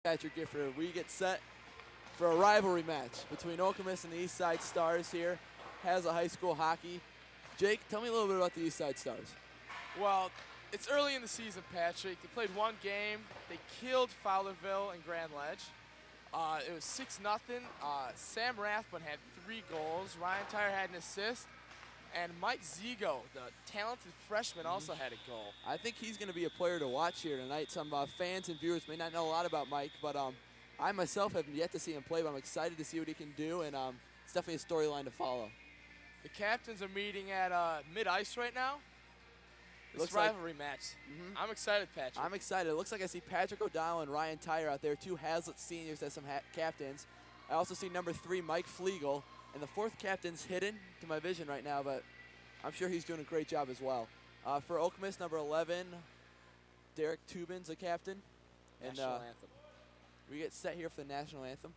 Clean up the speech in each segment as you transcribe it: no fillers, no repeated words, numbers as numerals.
Patrick Gifford. We get set for a rivalry match between Okemos and the Eastside Stars here. Haslett High School hockey. Jake, tell me a little bit about the Eastside Stars. Well, it's early in the season, Patrick. They played one game. They killed Fowlerville and Grand Ledge. It was 6-0. Sam Rathbun had 3 goals. Ryan Tyre had an assist. And Mike Zigo, the talented freshman, also had a goal. I think he's going to be a player to watch here tonight. Some fans and viewers may not know a lot about Mike, but I myself have yet to see him play, but I'm excited to see what he can do, and it's definitely a storyline to follow. The captains are meeting at mid-ice right now. This rivalry match. I'm excited, Patrick. I'm excited. It looks like I see Patrick O'Donnell and Ryan Tyre out there, 2 Haslett seniors as some captains. I also see number 3, Mike Flegel, and the 4th captain's hidden to my vision right now, but I'm sure he's doing a great job as well. For Okemos, number 11, Derek Tubin's a captain. National anthem. We get set here for the national anthem.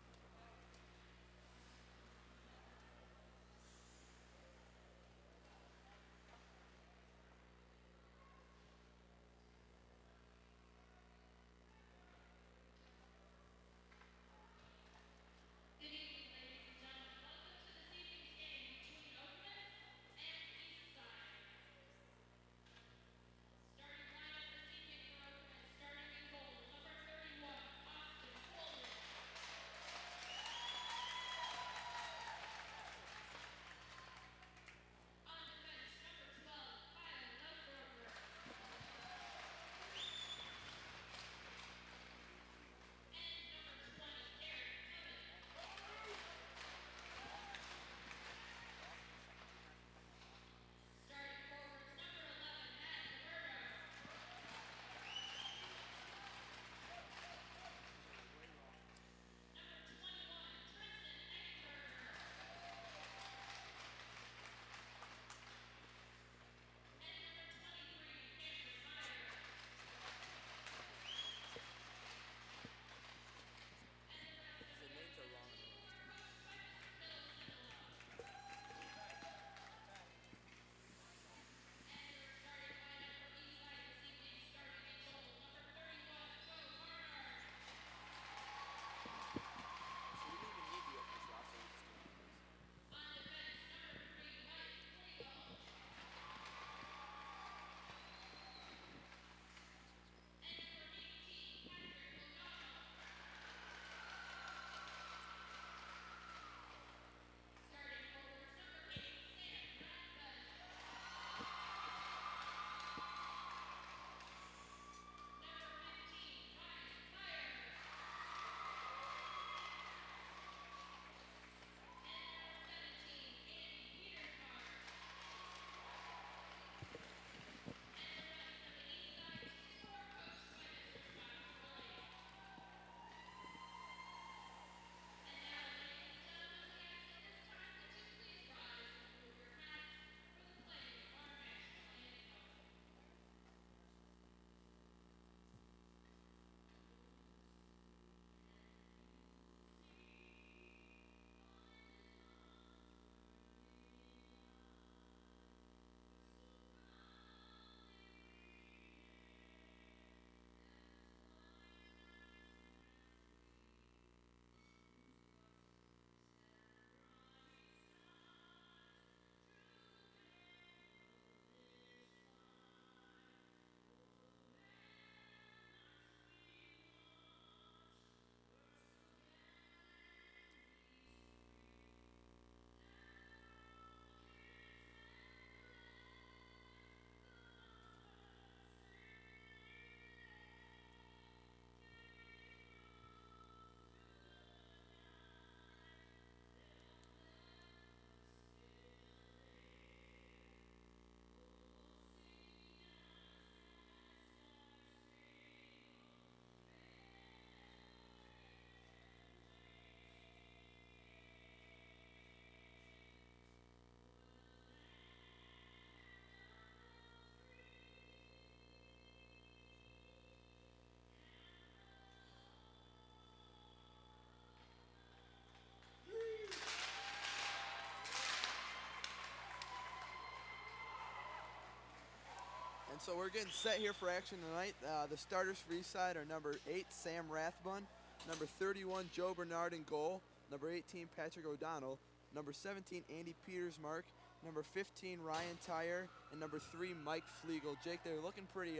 And so we're getting set here for action tonight. The starters for Eastside are number 8, Sam Rathbun, Number 31, Joe Bernard in goal. Number 18, Patrick O'Donnell. Number 17, Andy Petersmark. Number 15, Ryan Tyre. And number 3, Mike Flegel. Jake, they're looking pretty,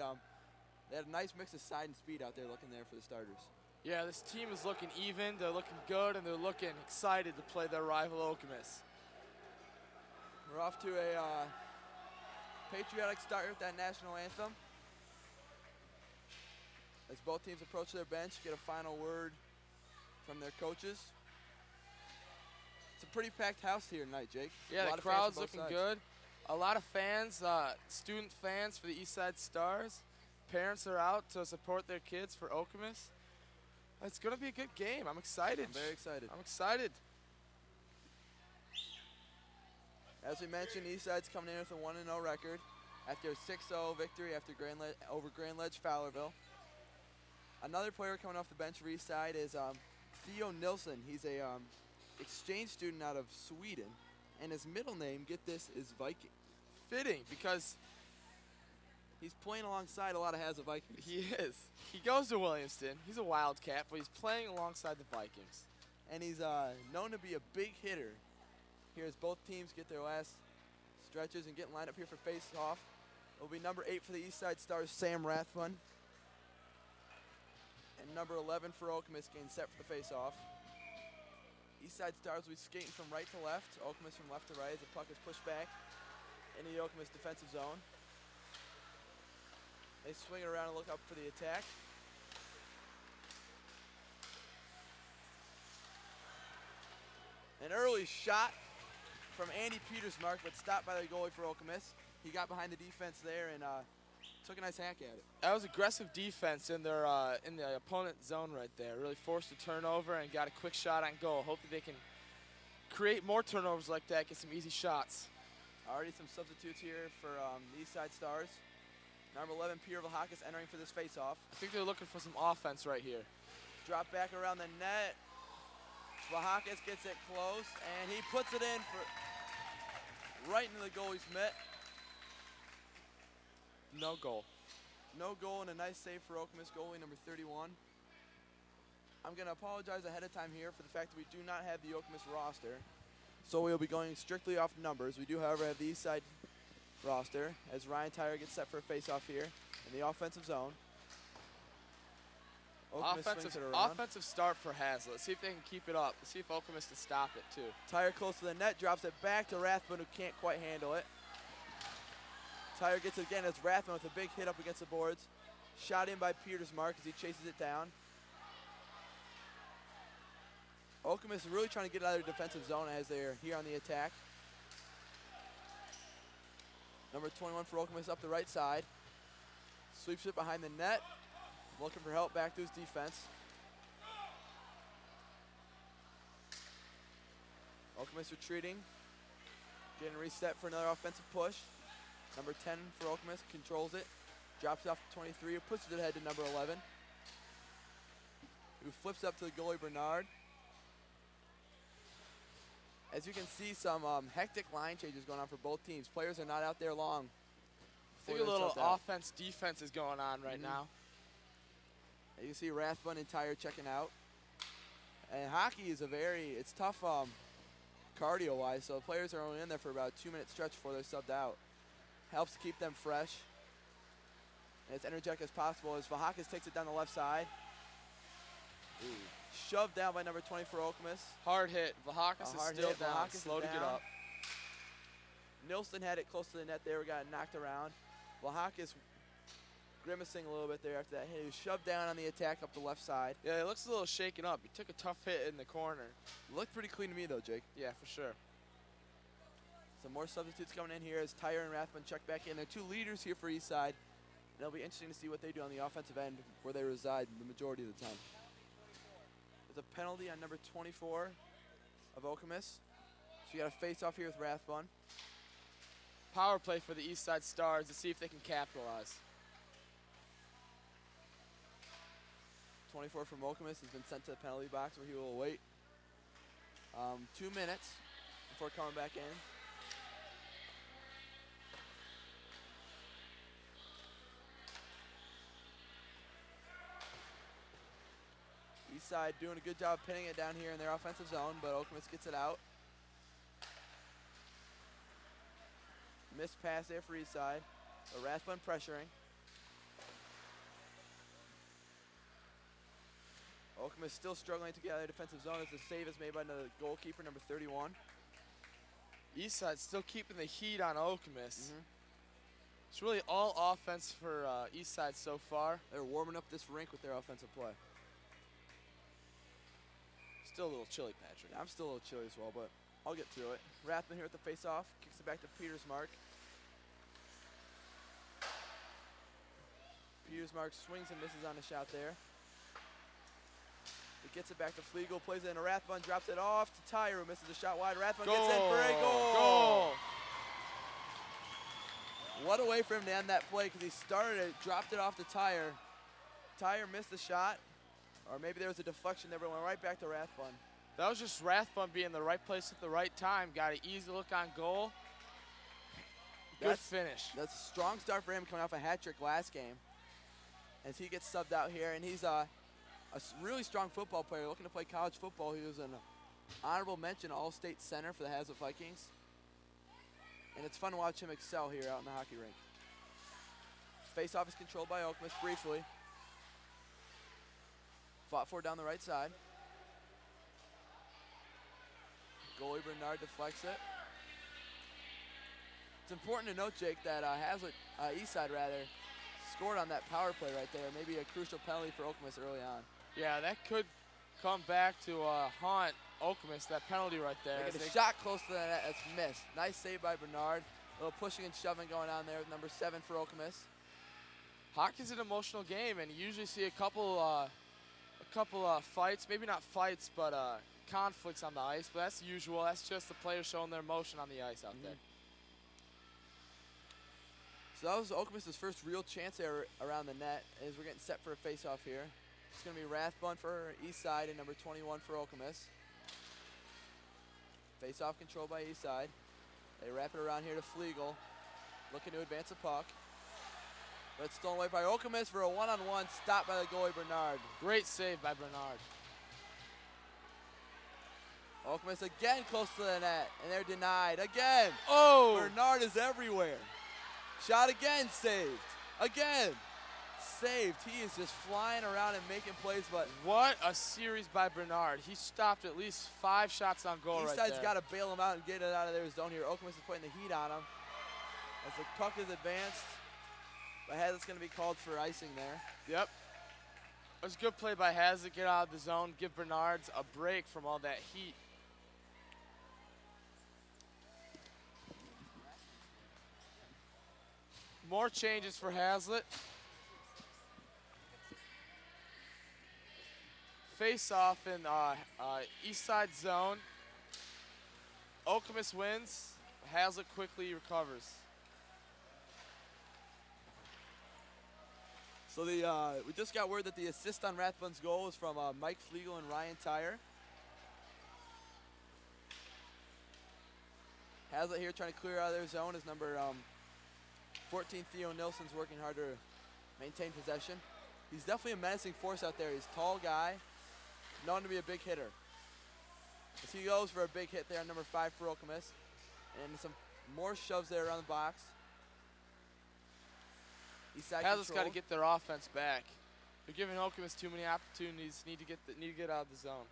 they had a nice mix of side and speed out there looking there for the starters. Yeah, this team is looking even, they're looking good, and they're looking excited to play their rival Okemos. We're off to a patriotic start with that national anthem. As both teams approach their bench, get a final word from their coaches. It's a pretty packed house here tonight, Jake. Yeah, the crowd's looking good. A lot of fans, student fans for the Eastside Stars. Parents are out to support their kids for Okemos. It's going to be a good game. I'm excited. I'm very excited. I'm excited. As we mentioned, Eastside's coming in with a 1-0 record after a 6-0 victory over Grand Ledge Fowlerville. Another player coming off the bench for Eastside is Theo Nilsson. He's a exchange student out of Sweden, and his middle name, get this, is Viking. Fitting, because he's playing alongside a lot of Haslett Vikings. He is. He goes to Williamston. He's a Wildcat, but he's playing alongside the Vikings. And he's known to be a big hitter. Here as both teams get their last stretches and getting lined up here for face-off. It'll be number 8 for the Eastside Stars, Sam Rathbun. And number 11 for Okemos getting set for the face-off. Eastside Stars will be skating from right to left. Okemos from left to right as the puck is pushed back into the Okemos defensive zone. They swing it around and look up for the attack. An early shot from Andy Petersmark, but stopped by the goalie for Okemos. He got behind the defense there and took a nice hack at it. That was aggressive defense in their in the opponent zone right there. Really forced a turnover and got a quick shot on goal. Hopefully they can create more turnovers like that, get some easy shots. Already some substitutes here for the Eastside Stars. Number 11, Peter Vlahakis entering for this face-off. I think they're looking for some offense right here. Drop back around the net. Vlahakis gets it close, and he puts it in for right into the goalie's mitt. No goal. No goal and a nice save for Okemos goalie number 31. I'm going to apologize ahead of time here for the fact that we do not have the Okemos roster. So we'll be going strictly off numbers. We do, however, have the Eastside roster as Ryan Tyre gets set for a face-off here in the offensive zone. Offensive start for Haslett. See if they can keep it up. See if Okemos can stop it, too. Tyre close to the net, drops it back to Rathbun, who can't quite handle it. Tyre gets it again as Rathbun with a big hit up against the boards. Shot in by Petersmark as he chases it down. Okemos is really trying to get out of their defensive zone as they're here on the attack. Number 21 for Okemos up the right side. Sweeps it behind the net. Looking for help back to his defense. Okemos retreating. Getting reset for another offensive push. Number 10 for Okemos controls it. Drops it off to 23, who pushes it ahead to number 11. Who flips up to the goalie Bernard. As you can see, some hectic line changes going on for both teams. Players are not out there long. I think a little offense-defense is going on right now. You can see Rathbun and Tyre checking out. And hockey is it's tough cardio-wise, so players are only in there for about a 2-minute stretch before they're subbed out. Helps to keep them fresh and as energetic as possible as Vlahakis takes it down the left side. Ooh. Shoved down by number 20 for Okemos. Hard hit. Vlahakis is still down. Slow to get up. Nilsson had it close to the net there. Got knocked around. Vlahakis grimacing a little bit there after that hit. He was shoved down on the attack up the left side. Yeah, it looks a little shaken up. He took a tough hit in the corner. Looked pretty clean to me though, Jake. Yeah, for sure. Some more substitutes coming in here as Tyre and Rathbun check back in. They're two leaders here for Eastside. And it'll be interesting to see what they do on the offensive end where they reside the majority of the time. There's a penalty on number 24 of Okemos. So you got a face-off here with Rathbun. Power play for the Eastside Stars to see if they can capitalize. 24 from Okemos has been sent to the penalty box where he will await 2 minutes before coming back in. Eastside doing a good job pinning it down here in their offensive zone, but Okemos gets it out. Missed pass there for Eastside. But Rathbun pressuring. Okemos still struggling to get out of their defensive zone as the save is made by the goalkeeper, number 31. Eastside still keeping the heat on Okemos. It's really all offense for Eastside so far. They're warming up this rink with their offensive play. Still a little chilly, Patrick. Yeah, I'm still a little chilly as well, but I'll get through it. Rathbun here at the face-off. Kicks it back to Petersmark. Petersmark swings and misses on the shot there. He gets it back to Flegel, plays it in a Rathbun, drops it off to Tyre, who misses a shot wide. Rathbun gets in for a goal. Goal! What a way for him to end that play, because he started it, dropped it off to Tyre. Tyre missed the shot, or maybe there was a deflection there, but went right back to Rathbun. That was just Rathbun being in the right place at the right time. Got an easy look on goal. Good finish. That's a strong start for him coming off a hat trick last game, as he gets subbed out here, and he's a really strong football player looking to play college football. He was an honorable mention All-State center for the Haslett Vikings. And it's fun to watch him excel here out in the hockey rink. Face-off is controlled by Okemos briefly. Fought for down the right side. Goalie Bernard deflects it. It's important to note, Jake, that Haslett, Eastside rather, scored on that power play right there. Maybe a crucial penalty for Okemos early on. Yeah, that could come back to haunt Okemos, that penalty right there. They get a shot close to the net that's missed. Nice save by Bernard. A little pushing and shoving going on there with number 7 for Okemos. Hockey's an emotional game, and you usually see a couple fights, maybe not fights, but conflicts on the ice. But that's usual. That's just the players showing their emotion on the ice out there. So that was Okemos' first real chance there around the net as we're getting set for a face-off here. It's going to be Rathbun for Eastside and number 21 for Okemos. Face-off controlled by Eastside. They wrap it around here to Flegel, looking to advance the puck. But it's stolen away by Okemos for a one-on-one stop by the goalie Bernard. Great save by Bernard. Okemos again close to the net, and they're denied again. Oh! Bernard is everywhere. Shot again, saved. Again, saved. He is just flying around and making plays, but what a series by Bernard. He stopped at least 5 shots on goal right there. Eastside's got to bail him out and get it out of their zone here. Okemos is putting the heat on him as the puck is advanced. But Hazlett's going to be called for icing there. Yep. It was a good play by Haslett. Get out of the zone, give Bernard's a break from all that heat. More changes for Haslett. Face off in Eastside zone. Okemos wins. Haslett quickly recovers. So we just got word that the assist on Rathbun's goal is from Mike Flegel and Ryan Tyre. Haslett here trying to clear out of their zone as number 14 Theo Nilsson's working hard to maintain possession. He's definitely a menacing force out there. He's a tall guy, known to be a big hitter. As he goes for a big hit there on number 5 for Okemos. And some more shoves there around the box. Hazlett's got to get their offense back. They're giving Okemos too many opportunities. Need to get out of the zone.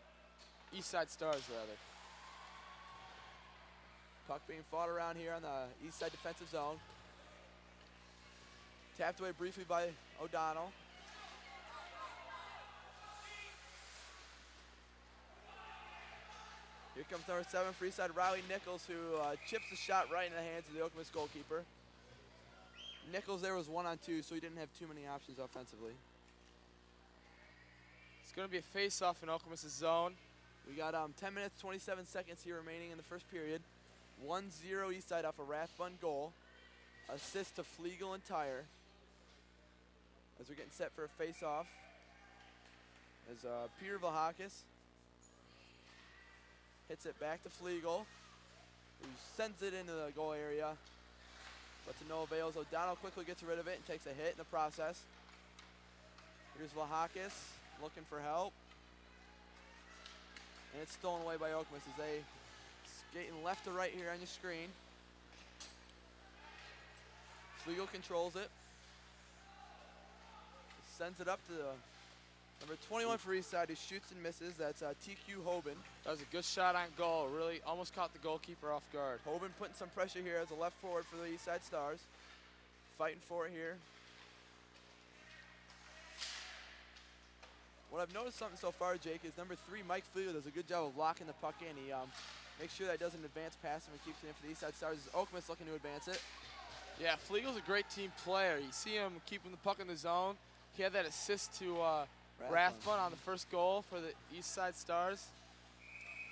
Eastside Stars, rather. Puck being fought around here on the Eastside defensive zone. Tapped away briefly by O'Donnell. Here comes number 7 for Eastside, Riley Nichols, who chips the shot right in the hands of the Okemos goalkeeper. Nichols there was 1-on-2, so he didn't have too many options offensively. It's going to be a face-off in Okemos' zone. We got 10 minutes, 27 seconds here remaining in the first period. 1-0 Eastside off a Rathbun goal. Assist to Flegel and Tyre. As we're getting set for a face-off. As Peter Vlahakis hits it back to Flegel, who sends it into the goal area. But to no avail. O'Donnell quickly gets rid of it and takes a hit in the process. Here's Vlahakis looking for help. And it's stolen away by Okemos as they skating left to right here on your screen. Flegel controls it. Sends it up to number 21 for Eastside, who shoots and misses. That's TQ Hoban. That was a good shot on goal. Really almost caught the goalkeeper off guard. Hoban putting some pressure here as a left forward for the Eastside Stars. Fighting for it here. What I've noticed something so far, Jake, is number 3, Mike Flegel, does a good job of locking the puck in. He makes sure that it doesn't advance past him and keeps it in for the Eastside Stars. Okemos looking to advance it. Yeah, Flegel's a great team player. You see him keeping the puck in the zone. He had that assist to Rathbun on the first goal for the Eastside Stars.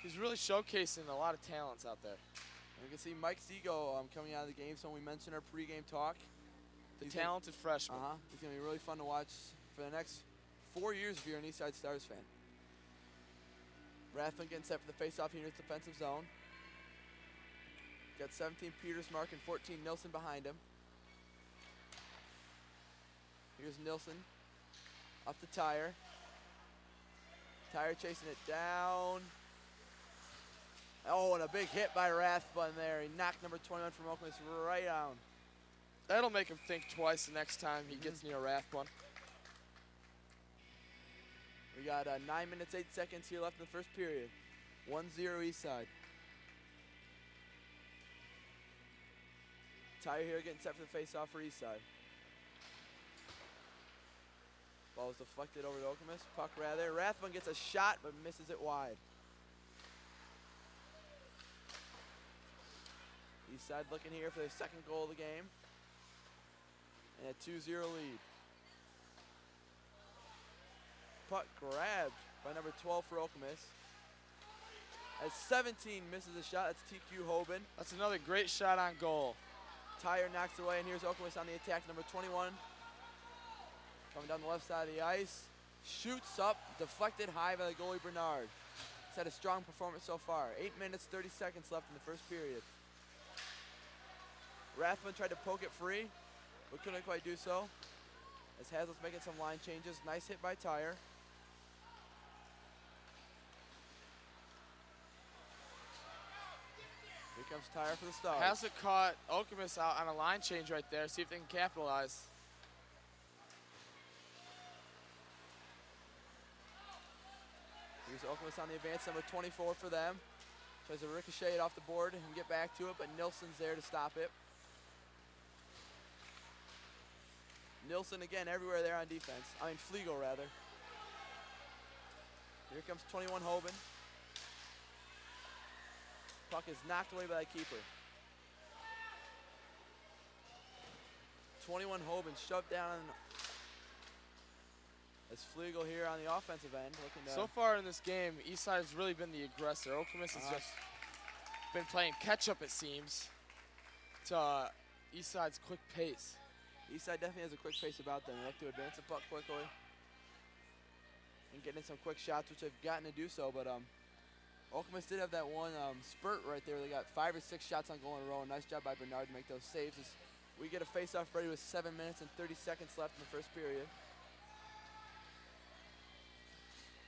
He's really showcasing a lot of talents out there. And we can see Mike Zigo coming out of the game, so when we mentioned our pregame talk. The talented freshman. He's going to be really fun to watch for the next 4 years if you're an Eastside Stars fan. Rathbun getting set for the face-off here in his defensive zone. Got 17 Peters marking 14 Nilsson behind him. Here's Nilsson up to Tyre. Tyre chasing it down. Oh, and a big hit by Rathbun there. He knocked number 21 from Okemos right down. That'll make him think twice the next time he gets near Rathbun. We got 9 minutes, 8 seconds here left in the first period. 1-0 Eastside. Tyre here getting set for the face-off for Eastside. Ball is deflected over to Okemos. Puck rather. Rathbun gets a shot but misses it wide. Eastside looking here for their second goal of the game. And a 2-0 lead. Puck grabbed by number 12 for Okemos. As 17 misses a shot, that's TQ Hoban. That's another great shot on goal. Tyre knocks away, and here's Okemos on the attack, number 21. Coming down the left side of the ice. Shoots up, deflected high by the goalie Bernard. He's had a strong performance so far. 8 minutes, 30 seconds left in the first period. Rathbun tried to poke it free, but couldn't quite do so. As Haslett's making some line changes. Nice hit by Tyre. Here comes Tyre for the Stars. Haslett caught Okemos out on a line change right there. See if they can capitalize. Here's Okemos on the advance, number 24 for them. Tries to ricochet it off the board and get back to it, but Nilsson's there to stop it. Nilsson again everywhere there on defense. Flegel rather. Here comes 21 Hoban. Puck is knocked away by the keeper. 21 Hoban shoved down as Flegel here on the offensive end. Looking to so far in this game, Eastside has really been the aggressor. Okemos has just been playing catch-up, it seems, to Eastside's quick pace. Eastside definitely has a quick pace about them. They like to advance the puck quickly and get in some quick shots, which they've gotten to do so. But Okemos did have that one spurt right there. They got 5 or 6 shots on goal in a row. Nice job by Bernard to make those saves. As we get a face-off ready with 7 minutes and 30 seconds left in the first period.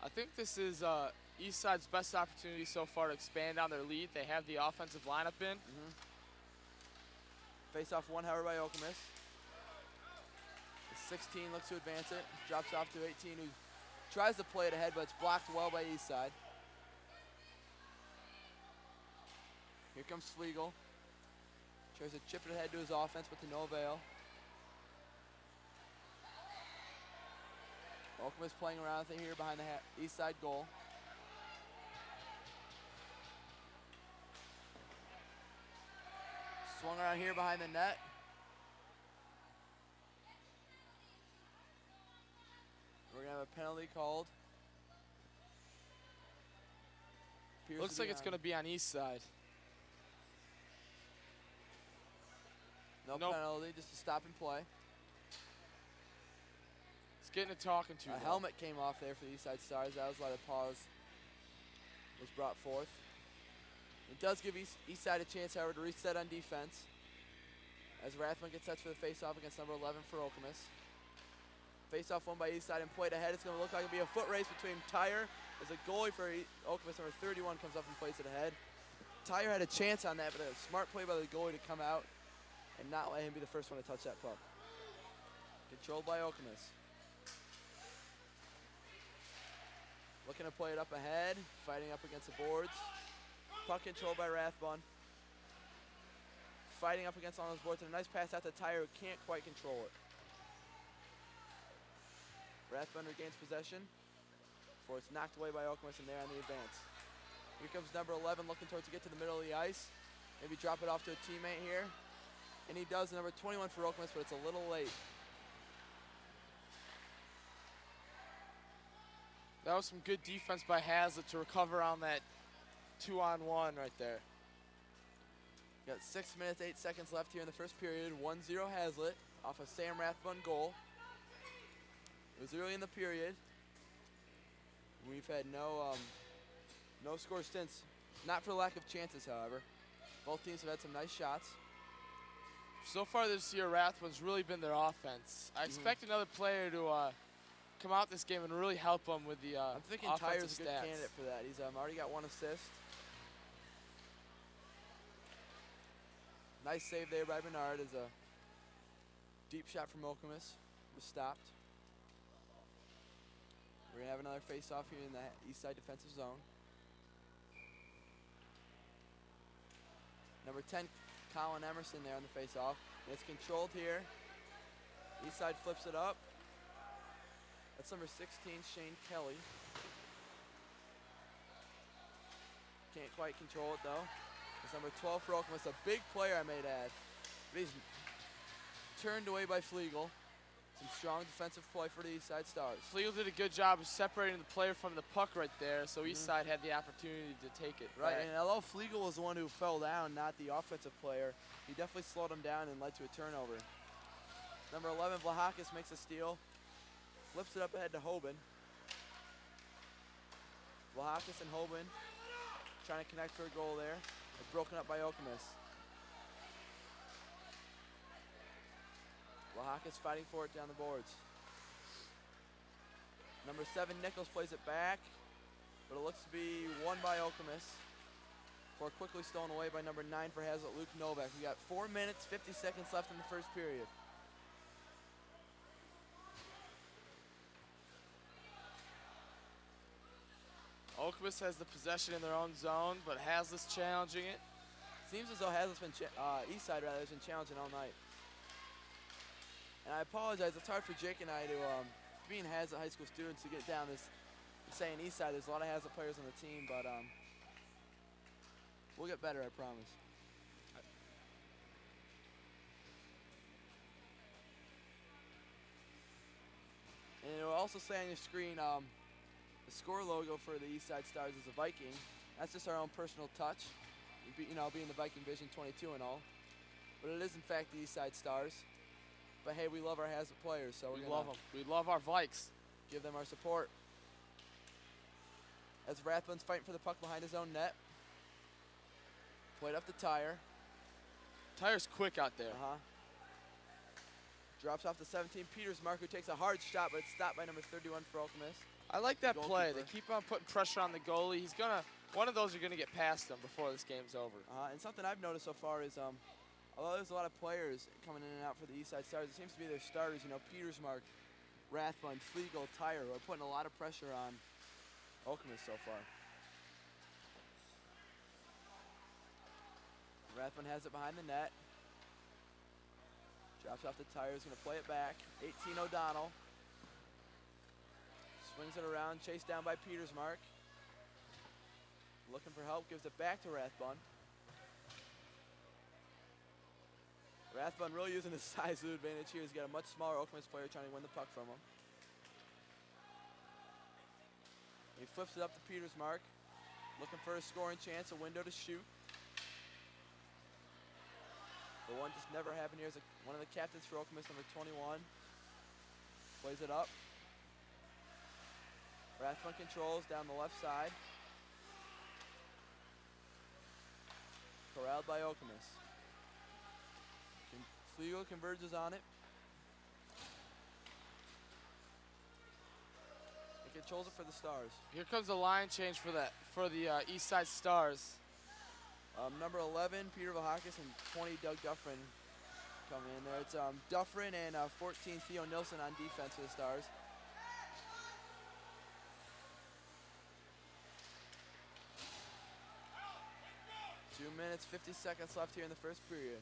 I think this is Eastside's best opportunity so far to expand on their lead. They have the offensive lineup in. Face-off one, however, by Okemos. 16 looks to advance it. Drops off to 18, who tries to play it ahead, but it's blocked well by Eastside. Here comes Flegel. Tries to chip it ahead to his offense, but to no avail. Okemos playing around with it here behind the Eastside goal. Swung around here behind the net. We're going to have a penalty called. Looks like it's going to be on Eastside. No penalty, just a stop and play. It's getting a talking to. A helmet came off there for the Eastside Stars. That was why the pause was brought forth. It does give Eastside a chance, however, to reset on defense as Rathbun gets set for the face-off against number 11 for Okemos. Face-off won by Eastside and played ahead. It's going to look like it'll be a foot race between Tyre, As a goalie for Okemos, number 31 comes up and plays it ahead. Tyre had a chance on that, but a smart play by the goalie to come out and not let him be the first one to touch that puck. Controlled by Okemos. Looking to play it up ahead, fighting up against the boards. Puck controlled by Rathbun. Fighting up against all those boards, and a nice pass out to Tyre, who can't quite control it. Rathbun regains possession before it's knocked away by Okemos, and they're on the advance. Here comes number 11 looking towards to get to the middle of the ice. Maybe drop it off to a teammate here. And he does, number 21 for Okemos, but it's a little late. That was some good defense by Haslett to recover on that 2-on-1 right there. Got 6 minutes, 8 seconds left here in the first period. 1-0 Haslett off a Sam Rathbun goal. It was early in the period. We've had no scores since. Not for lack of chances, however. Both teams have had some nice shots. So far this year, Rathbun's really been their offense. I expect another player to come out this game and really help them with the I'm thinking Tyre's a good candidate for that. He's already got 1 assist. Nice save there by Bernard as a deep shot from Okemos was stopped. We're going to have another face-off here in the Eastside defensive zone. Number 10, Colin Emerson there on the face-off. And it's controlled here. Eastside flips it up. That's number 16, Shane Kelly. Can't quite control it, though. It's number 12 for Okemos, a big player, I may add. But he's turned away by Flegel. Some strong defensive play for the Eastside Stars. Flegel did a good job of separating the player from the puck right there, so Eastside had the opportunity to take it. Right, back. and although Flegel was the one who fell down, not the offensive player, he definitely slowed him down and led to a turnover. Number 11, Vlahakis makes a steal. Flips it up ahead to Hoban. Vlahakis and Hoban trying to connect for a goal there. It's broken up by Okemos. Vlahakis fighting for it down the boards. Number 7, Nichols plays it back, but it looks to be won by Okemos. Before quickly stolen away by number 9 for Haslett, Luke Novak. We got 4 minutes, 50 seconds left in the first period. Okemos has the possession in their own zone, but Haslett's challenging it. Seems as though Haslett's been, Eastside rather, has been challenging all night. And I apologize, it's hard for Jake and I to, being Haslett high school students, to get down this, saying Eastside, there's a lot of Haslett players on the team, but we'll get better, I promise. And it'll also say on your screen, the score logo for the Eastside Stars is a Viking. That's just our own personal touch, you know, being the Viking Vision 22 and all. But it is in fact the Eastside Stars. But hey, we love our Haslett players, so we love them. We love our Vikes. Give them our support. As Rathbun's fighting for the puck behind his own net. Played up to Tyre. Tyre's quick out there. Drops off to 17, Petersmark, who takes a hard shot, but it's stopped by number 31 for Okemos. I like that play. Goalkeeper. They keep on putting pressure on the goalie. He's gonna, one of those are gonna get past him before this game's over. And something I've noticed so far is, although there's a lot of players coming in and out for the Eastside Stars, it seems to be their starters, you know, Petersmark, Rathbun, Flegel, Tyre, who are putting a lot of pressure on Okemos so far. Rathbun has it behind the net. Drops off to Tyre, is gonna play it back. 18 O'Donnell. Swings it around, chased down by Petersmark. Looking for help, gives it back to Rathbun. Rathbun really using his size to advantage here. He's got a much smaller Okemos player trying to win the puck from him. He flips it up to Petersmark. Looking for a scoring chance, a window to shoot. The one just never happened here is one of the captains for Okemos, number 21. Plays it up. Rathbun controls down the left side. Corralled by Okemos. Flegel converges on it. controls it for the Stars. Here comes the line change for the Eastside Stars. Number 11, Peter Vlahakis, and 20, Doug Duffrin come in there. It's Duffrin and 14, Theo Nilsson on defense for the Stars. Two minutes, 50 seconds left here in the first period.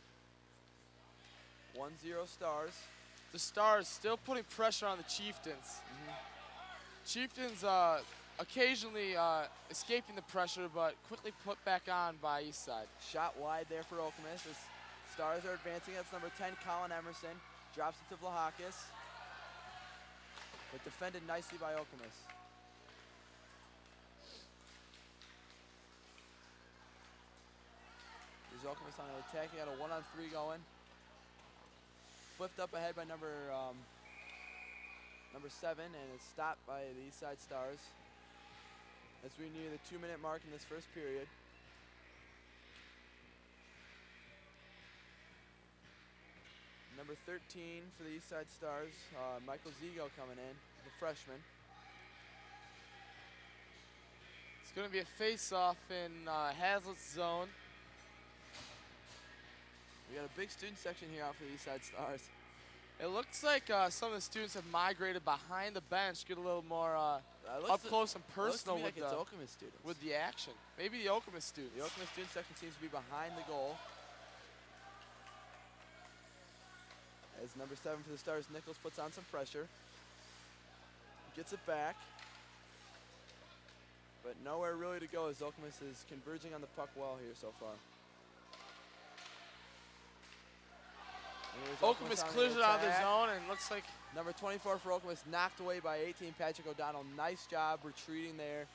1-0 Stars. The Stars still putting pressure on the Chieftains. Chieftains occasionally escaping the pressure, but quickly put back on by Eastside. Shot wide there for Okemos. The Stars are advancing. That's number 10, Colin Emerson. Drops it to Vlahakis. But defended nicely by Okemos. Here's Okemos on an attack. He got a 1-on-3 going. Flipped up ahead by number 7, and it's stopped by the Eastside Stars as we near the 2-minute mark in this first period. Number 13 for the Eastside Stars, Michael Zigo coming in, the freshman. It's going to be a face-off in Haslett's zone. We got a big student section here out for the Eastside Stars. It looks like some of the students have migrated behind the bench, get a little more up close and personal with with, it's Okemos students. with the action. Maybe the Okemos students. The Okemos student section seems to be behind the goal. As number 7 for the Stars, Nichols puts on some pressure. Gets it back. But nowhere really to go as Okemos is converging on the puck well here so far. Okemos clears it out of the zone, and looks like number 24 for Okemos knocked away by 18, Patrick O'Donnell. Nice job retreating there.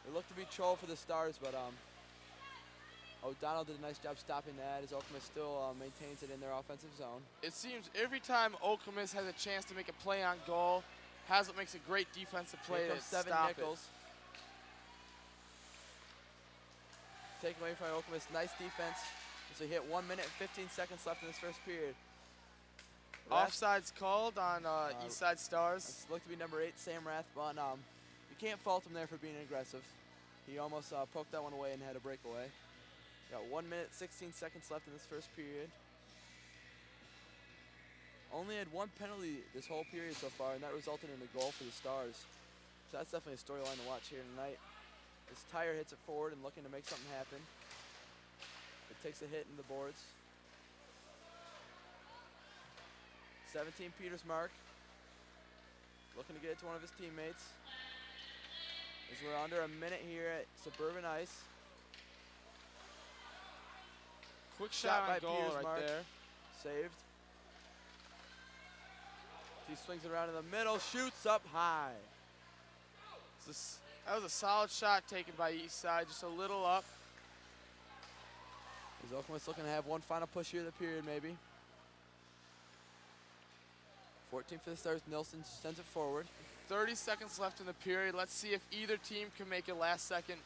It looked to be troll for the Stars, but O'Donnell did a nice job stopping that as Okemos still maintains it in their offensive zone. it seems every time Okemos has a chance to make a play on goal, Haslett makes a great defensive play Here to comes 7 stop Nichols. Taken away by Okemos. Nice defense. So he hit 1 minute and 15 seconds left in this first period. Offside's called on Eastside Stars. This looked to be number 8, Sam Rathbun. You can't fault him there for being aggressive. He almost poked that one away and had a breakaway. Got 1 minute, 16 seconds left in this first period. Only had one penalty this whole period so far, and that resulted in a goal for the Stars. So that's definitely a storyline to watch here tonight. This Tyre hits it forward and looking to make something happen. It takes a hit in the boards. 17, Peters Mark. Looking to get it to one of his teammates. As we're under a minute here at Suburban Ice. Quick shot by on goal Peters right Mark. there. Saved. He swings it around in the middle, shoots up high. That was a solid shot taken by Eastside, just a little up. Is Okemos looking to have one final push here of the period, maybe? 14 for the Stars. Nilsson sends it forward. 30 seconds left in the period. Let's see if either team can make a last second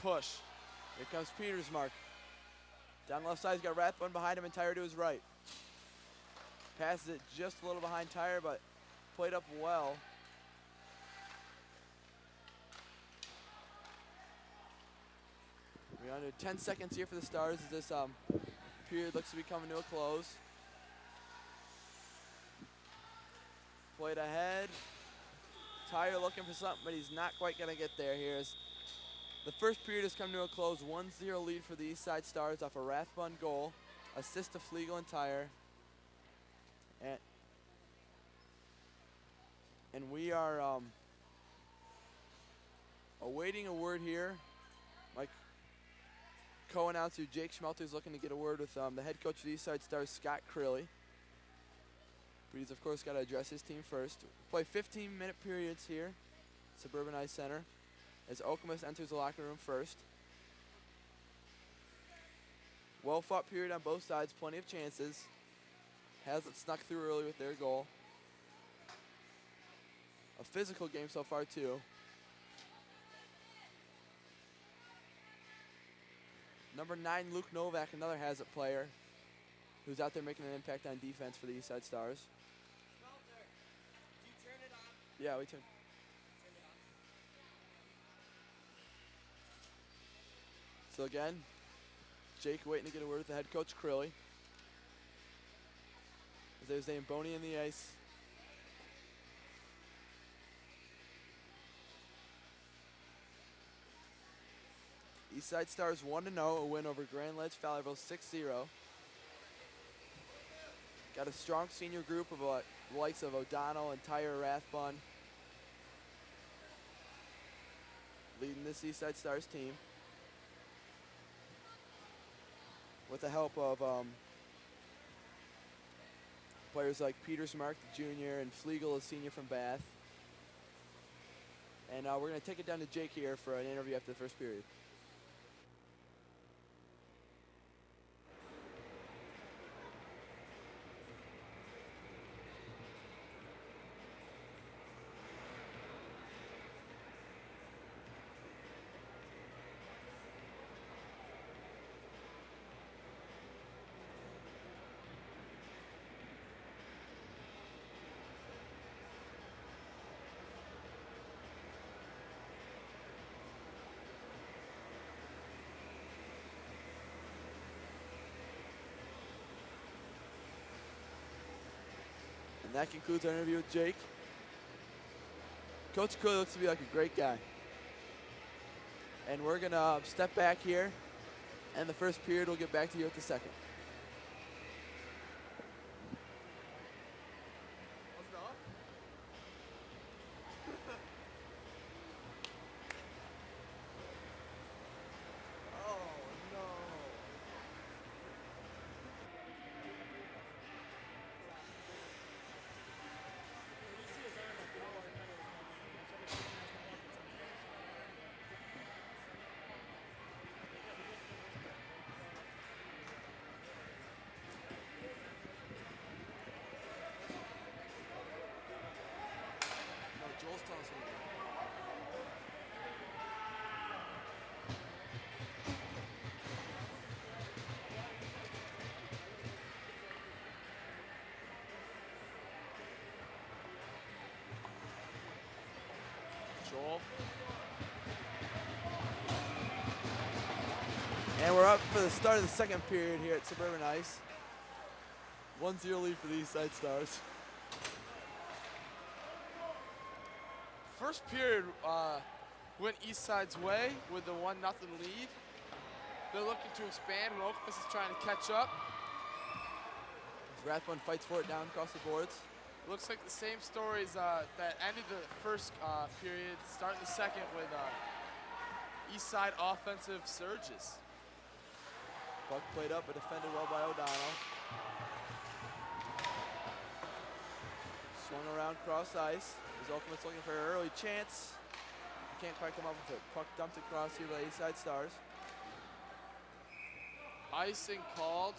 push. Here comes Peters Mark. Down the left side, he's got Rathbun behind him and Tyre to his right. Passes it just a little behind Tyre, but played up well. We're under 10 seconds here for the Stars as this period looks to be coming to a close. Played ahead. Tyre looking for something, but he's not quite going to get there here. As the first period has come to a close. 1-0 lead for the Eastside Stars off a Rathbun goal. Assist to Flegel and Tyre. And we are awaiting a word here. My co-announcer Jake Schmelter is looking to get a word with the head coach of the Eastside Stars, Scott Crilly. But he's of course got to address his team first. Play 15-minute periods here, Suburban Ice Center, as Okemos enters the locker room first. Well-fought period on both sides, plenty of chances. Haslett snuck through early with their goal. A physical game so far too. Number 9, Luke Novak, another Haslett player, who's out there making an impact on defense for the Eastside Stars. Smelter, do you turn it on? Yeah, we turn. Turn So again, Jake waiting to get a word with the head coach, Crilly. As there's Zamboni in the ice. Eastside Stars 1-0, a win over Grand Ledge Fowlerville 6-0. Got a strong senior group of the likes of O'Donnell and Tyre Rathbun leading this Eastside Stars team. With the help of players like Peters Mark, the junior, and Flegel, a senior from Bath. And we're going to take it down to Jake here for an interview after the first period. And that concludes our interview with Jake. Coach Crilly looks to be like a great guy. And we're going to step back here, and the first period we'll get back to you at the second. Joel's telling us what to do. Joel. And we're up for the start of the second period here at Suburban Ice. 1-0 lead for the Eastside Stars. First period went Eastside's way with the 1-0 lead. They're looking to expand when Okemos is trying to catch up. As Rathbun fights for it down across the boards. Looks like the same stories that ended the first period, starting the second with Eastside offensive surges. Puck played up, but defended well by O'Donnell. Swung around cross ice. As Okemos looking for an early chance. Can't quite come up with it. Puck dumped across here by Eastside Stars. Icing called.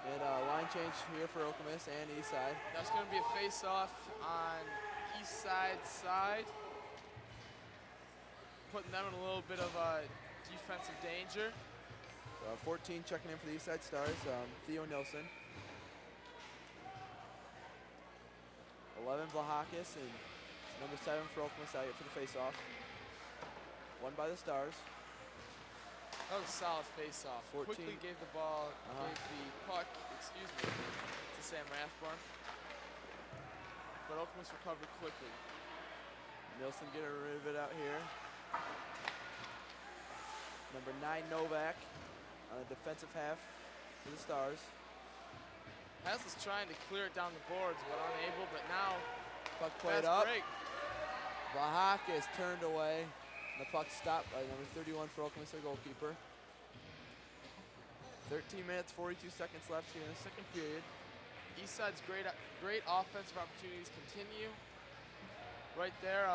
And line change here for Okemos and Eastside. That's going to be a face-off on Eastside's side. Putting them in a little bit of defensive danger. 14 checking in for the Eastside Stars, Theo Nilsson. 11 Vlahakis and number 7 for Okemos out here for the face-off. Won by the Stars. That was a solid face-off. 14. Quickly gave the ball, gave the puck, to Sam Rathbun. But Okemos recovered quickly. Nilsson getting rid of it out here. Number 9 Novak on the defensive half for the Stars. Haslett's trying to clear it down the boards, but unable. But now, puck played up. break. Vlahakis turned away. The puck stopped by number 31 for Okemos, their goalkeeper. 13 minutes, 42 seconds left here in the second period. Eastside's great offensive opportunities continue. Right there,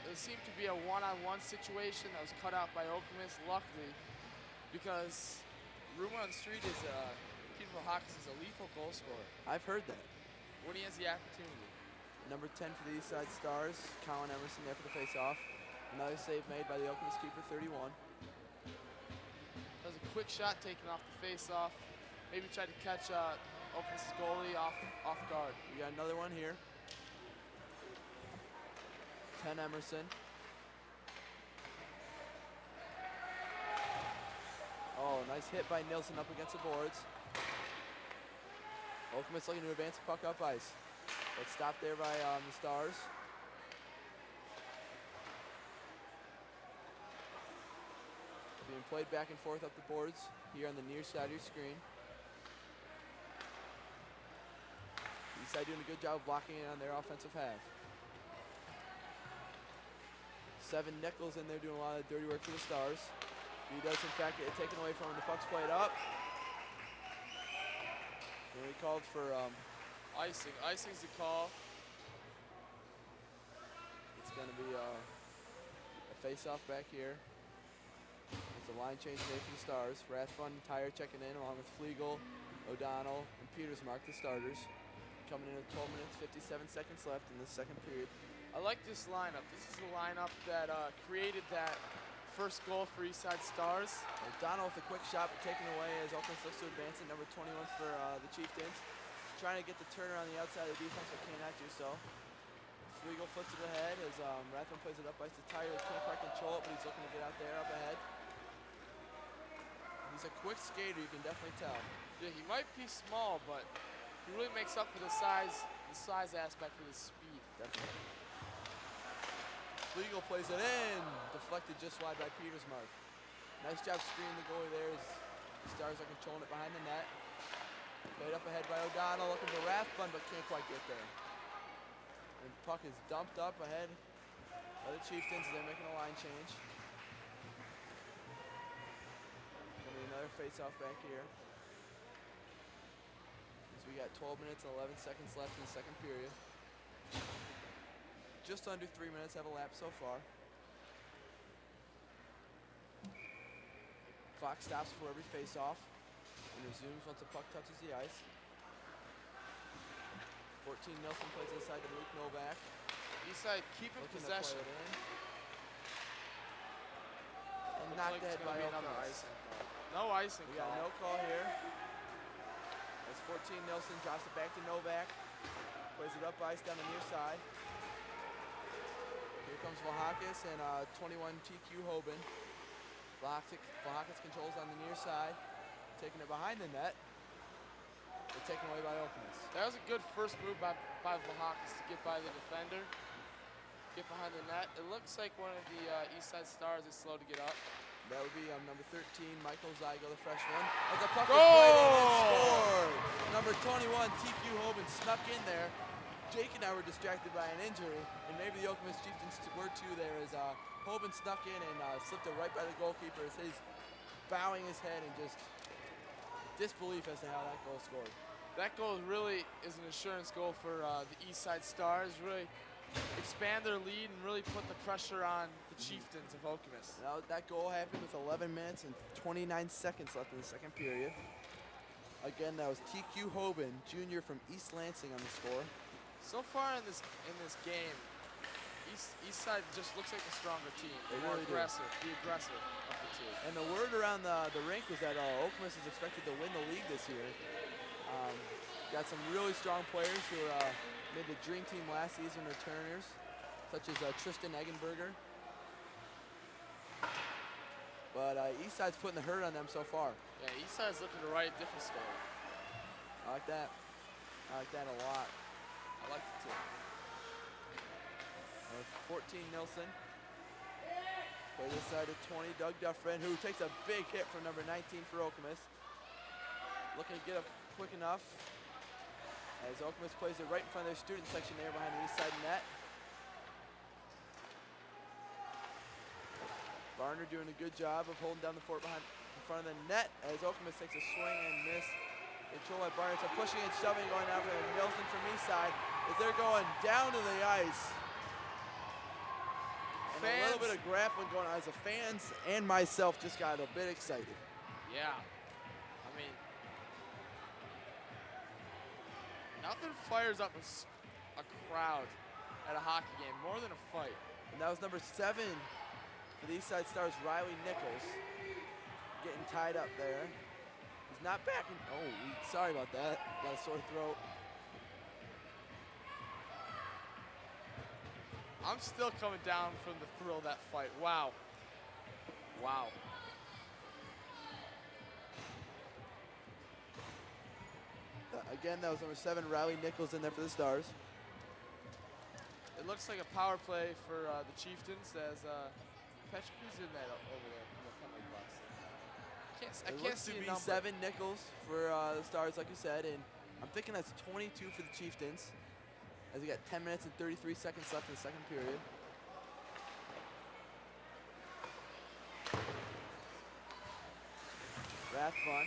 there seemed to be a one-on-one situation that was cut out by Okemos, luckily, because rumor on the street is Peter Vlahakis is a lethal goal scorer. I've heard that. When he has the opportunity. Number 10 for the Eastside Stars, Colin Emerson there for the face-off. Another save made by the Okemos keeper, 31. That was a quick shot taken off the face-off. Maybe tried to catch Okemos' goalie off guard. We got another one here. 10 Emerson. Nice hit by Nilsson up against the boards. Okemos looking to advance the puck up ice. But stopped there by the Stars. Being played back and forth up the boards here on the near side of your screen. Eastside doing a good job of blocking it on their offensive half. 7 Nichols in there doing a lot of dirty work for the Stars. He does in fact get it taken away from him. The puck's played up. And he called for icing. Icing's the call. It's going to be a face-off back here. It's a line change made for the Stars. Rathbun, Tyre checking in along with Flegel, O'Donnell, and Petersmark, the starters. Coming in with 12 minutes, 57 seconds left in the second period. I like this lineup. This is the lineup that created that first goal for Eastside Stars. O'Donnell with a quick shot, but taken away as Okemos looks to advance it. Number 21 for the Chieftains. Trying to get the turner on the outside of the defense, but cannot do so. Flegel flips it ahead as Rathbun plays it up ice to Tyre. He can't quite control it, but he's looking to get out there up ahead. He's a quick skater, you can definitely tell. Yeah, he might be small, but he really makes up for the size aspect with his speed. Definitely. Flegel plays it in, deflected just wide by Petersmark. Nice job screening the goalie there as the Stars are controlling it behind the net. Played up ahead by O'Donnell, looking for Rathbun, but can't quite get there. And the puck is dumped up ahead by the Chieftains as they're making a line change. Gonna be another face-off back here. As we got 12 minutes and 11 seconds left in the second period. Just under 3 minutes have elapsed so far. Clock stops for every face-off and resumes once the puck touches the ice. 14 Nilsson plays inside to Luke Novak. Eastside keeping possession. And knocked ahead by Okemos. No icing We got call. no call here. As 14 Nilsson drops it back to Novak. Plays it up ice down the near side. Here comes Vlahakis and 21 TQ Hoban. Vlahakis controls on the near side, taking it behind the net. But taken away by Okemos. That was a good first move by Vlahakis to get by the defender, get behind the net. It looks like one of the Eastside Stars is slow to get up. That would be number 13, Michael Zygo, the freshman. As the puck was played in and scored. Number 21, TQ Hoban snuck in there. Jake and I were distracted by an injury, and maybe the Okemos Chieftains were too there as Hoban snuck in and slipped it right by the goalkeeper as he's bowing his head in just disbelief as to how that goal scored. That goal really is an insurance goal for the Eastside Stars. Really expand their lead and really put the pressure on the Chieftains of Okemos. Now, that goal happened with 11 minutes and 29 seconds left in the second period. Again, that was TQ Hoban, junior from East Lansing on the score. So far in this game, Eastside just looks like a stronger team. They more really aggressive, the aggressive of the two. And the word around the rink was that Okemos is expected to win the league this year. Got some really strong players who made the dream team last season, returners, such as Tristan Eggenberger. But Eastside's putting the hurt on them so far. Yeah, Eastside's looking to write a different story. I like that. I like that a lot. I like it too. 14 Nilsson. Play this side of 20, Doug Duffrin, who takes a big hit from number 19 for Okemos. Looking to get up quick enough as Okemos plays it right in front of their student section there behind the east side net. Varner doing a good job of holding down the fort in front of the net as Okemos takes a swing and miss. Control by Barnes, so pushing and shoving going out for Nilsson from east side as they're going down to the ice. And a little bit of grappling going on as the fans and myself just got a bit excited. Yeah, I mean, nothing fires up a crowd at a hockey game more than a fight. And that was number 7 for the Eastside Stars, Riley Nichols, getting tied up there. He's not backing. Oh, sorry about that. Got a sore throat. I'm still coming down from the thrill of that fight. Wow. Wow. Again, that was number 7, Riley Nichols in there for the Stars. It looks like a power play for the Chieftains as Patrick, who's in that over there in the penalty box? I can't see a number. 7 Nichols for the Stars, like you said, and I'm thinking that's 22 for the Chieftains, as we got 10 minutes and 33 seconds left in the second period. Rathbun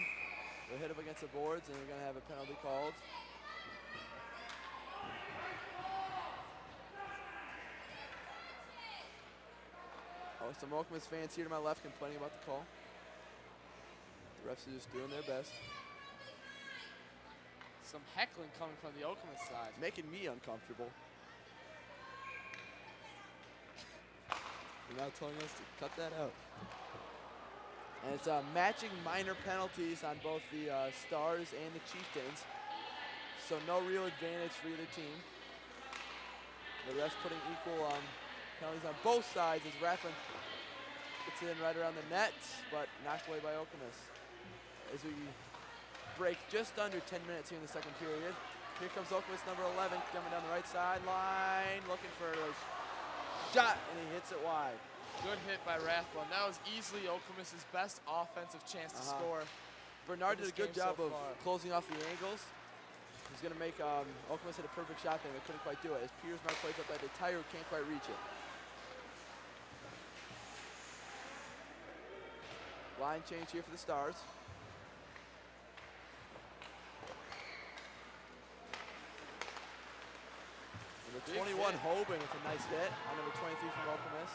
will hit up against the boards, and we're going to have a penalty called. Oh, some Okemos fans here to my left complaining about the call. The refs are just doing their best. Some heckling coming from the Okemos side. Making me uncomfortable. You're now telling us to cut that out. And it's matching minor penalties on both the Stars and the Chieftains. So no real advantage for either team. The refs putting equal penalties on both sides as Rathbun gets it in right around the net, but knocked away by Okemos. As we break just under 10 minutes here in the second period. Here comes Okemos, number 11, coming down the right sideline, looking for a shot, and he hits it wide. Good hit by Rathbun. That was easily Okemos' best offensive chance to score. Bernard did a good job of closing off the angles. He's going to make Okemos hit a perfect shot there. They couldn't quite do it. As Piersmar plays up by the tire, can't quite reach it. Line change here for the Stars. Number 21, Hoban with a nice hit on number 23 from Okemos.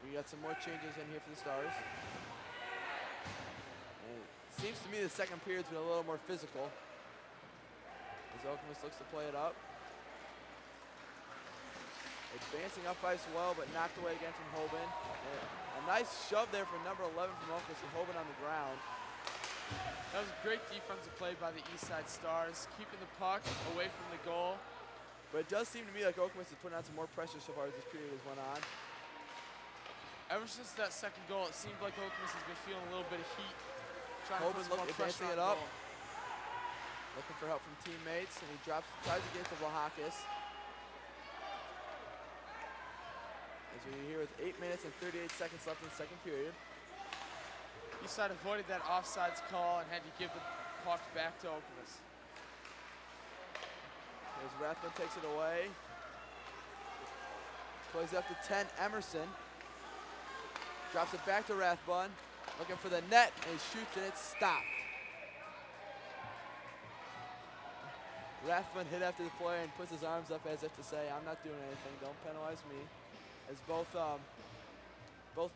We got some more changes in here for the Stars. And it seems to me the second period's been a little more physical as Okemos looks to play it up. Advancing up ice well, but knocked away again from Hoban. And a nice shove there from number 11 from Okemos with Hoban on the ground. That was a great defensive play by the Eastside Stars, keeping the puck away from the goal. But it does seem to me like Okemos is putting on some more pressure so far as this period has went on. Ever since that second goal, it seemed like Okemos has been feeling a little bit of heat. Hoban advancing it up. Looking for help from teammates, and he tries to get to Vlahakis. As we're here with 8 minutes and 38 seconds left in the second period. Eastside avoided that offsides call and had to give the puck back to Okemos. As Rathbun takes it away. Plays up to 10, Emerson. Drops it back to Rathbun. Looking for the net, and he shoots, and it's stopped. Rathbun hit after the play and puts his arms up as if to say, I'm not doing anything, don't penalize me. As both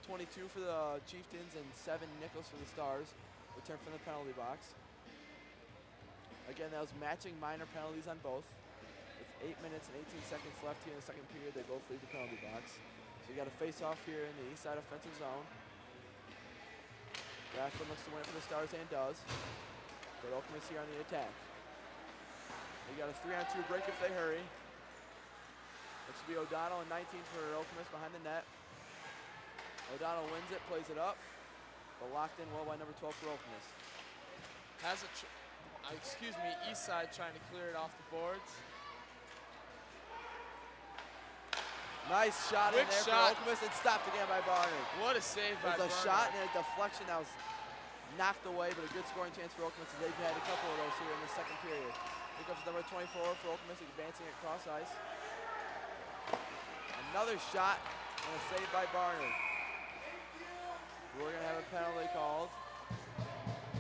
22 for the Chieftains and 7 Nichols for the Stars return from the penalty box. Again, that was matching minor penalties on both. With 8 minutes and 18 seconds left here in the second period, they both leave the penalty box. So you got a face-off here in the Eastside offensive zone. Rathbun looks to win it for the Stars and does. But Okemos here on the attack. You got a 3-on-2 break if they hurry. Looks to be O'Donnell and 19 for Okemos behind the net. O'Donnell wins it, plays it up, but locked in well by number 12 for Okemos. Eastside trying to clear it off the boards. Nice shot in there for Okemos and stopped again by Barnard. What a save by Barnard. It was a shot and a deflection that was knocked away, but a good scoring chance for Okemos as they've had a couple of those here in the second period. Here comes number 24 for Okemos, advancing across ice. Another shot and a save by Barnard. We're going to have a penalty called,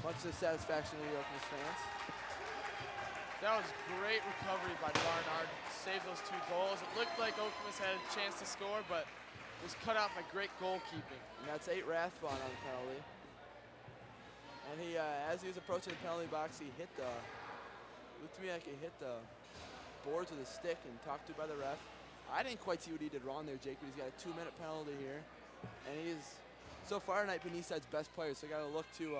much to the satisfaction of the Okemos fans. That was great recovery by Barnard. Saved those 2 goals. It looked like Okemos had a chance to score, but was cut out by great goalkeeping. And that's 8 Rathbun on the penalty. And he, as he was approaching the penalty box, he hit the, looked to me like he hit the boards with a stick and talked to by the ref. I didn't quite see what he did wrong there, Jake, but he's got a 2-minute penalty here. And he is, so far tonight, been Eastside's best player, so got to look to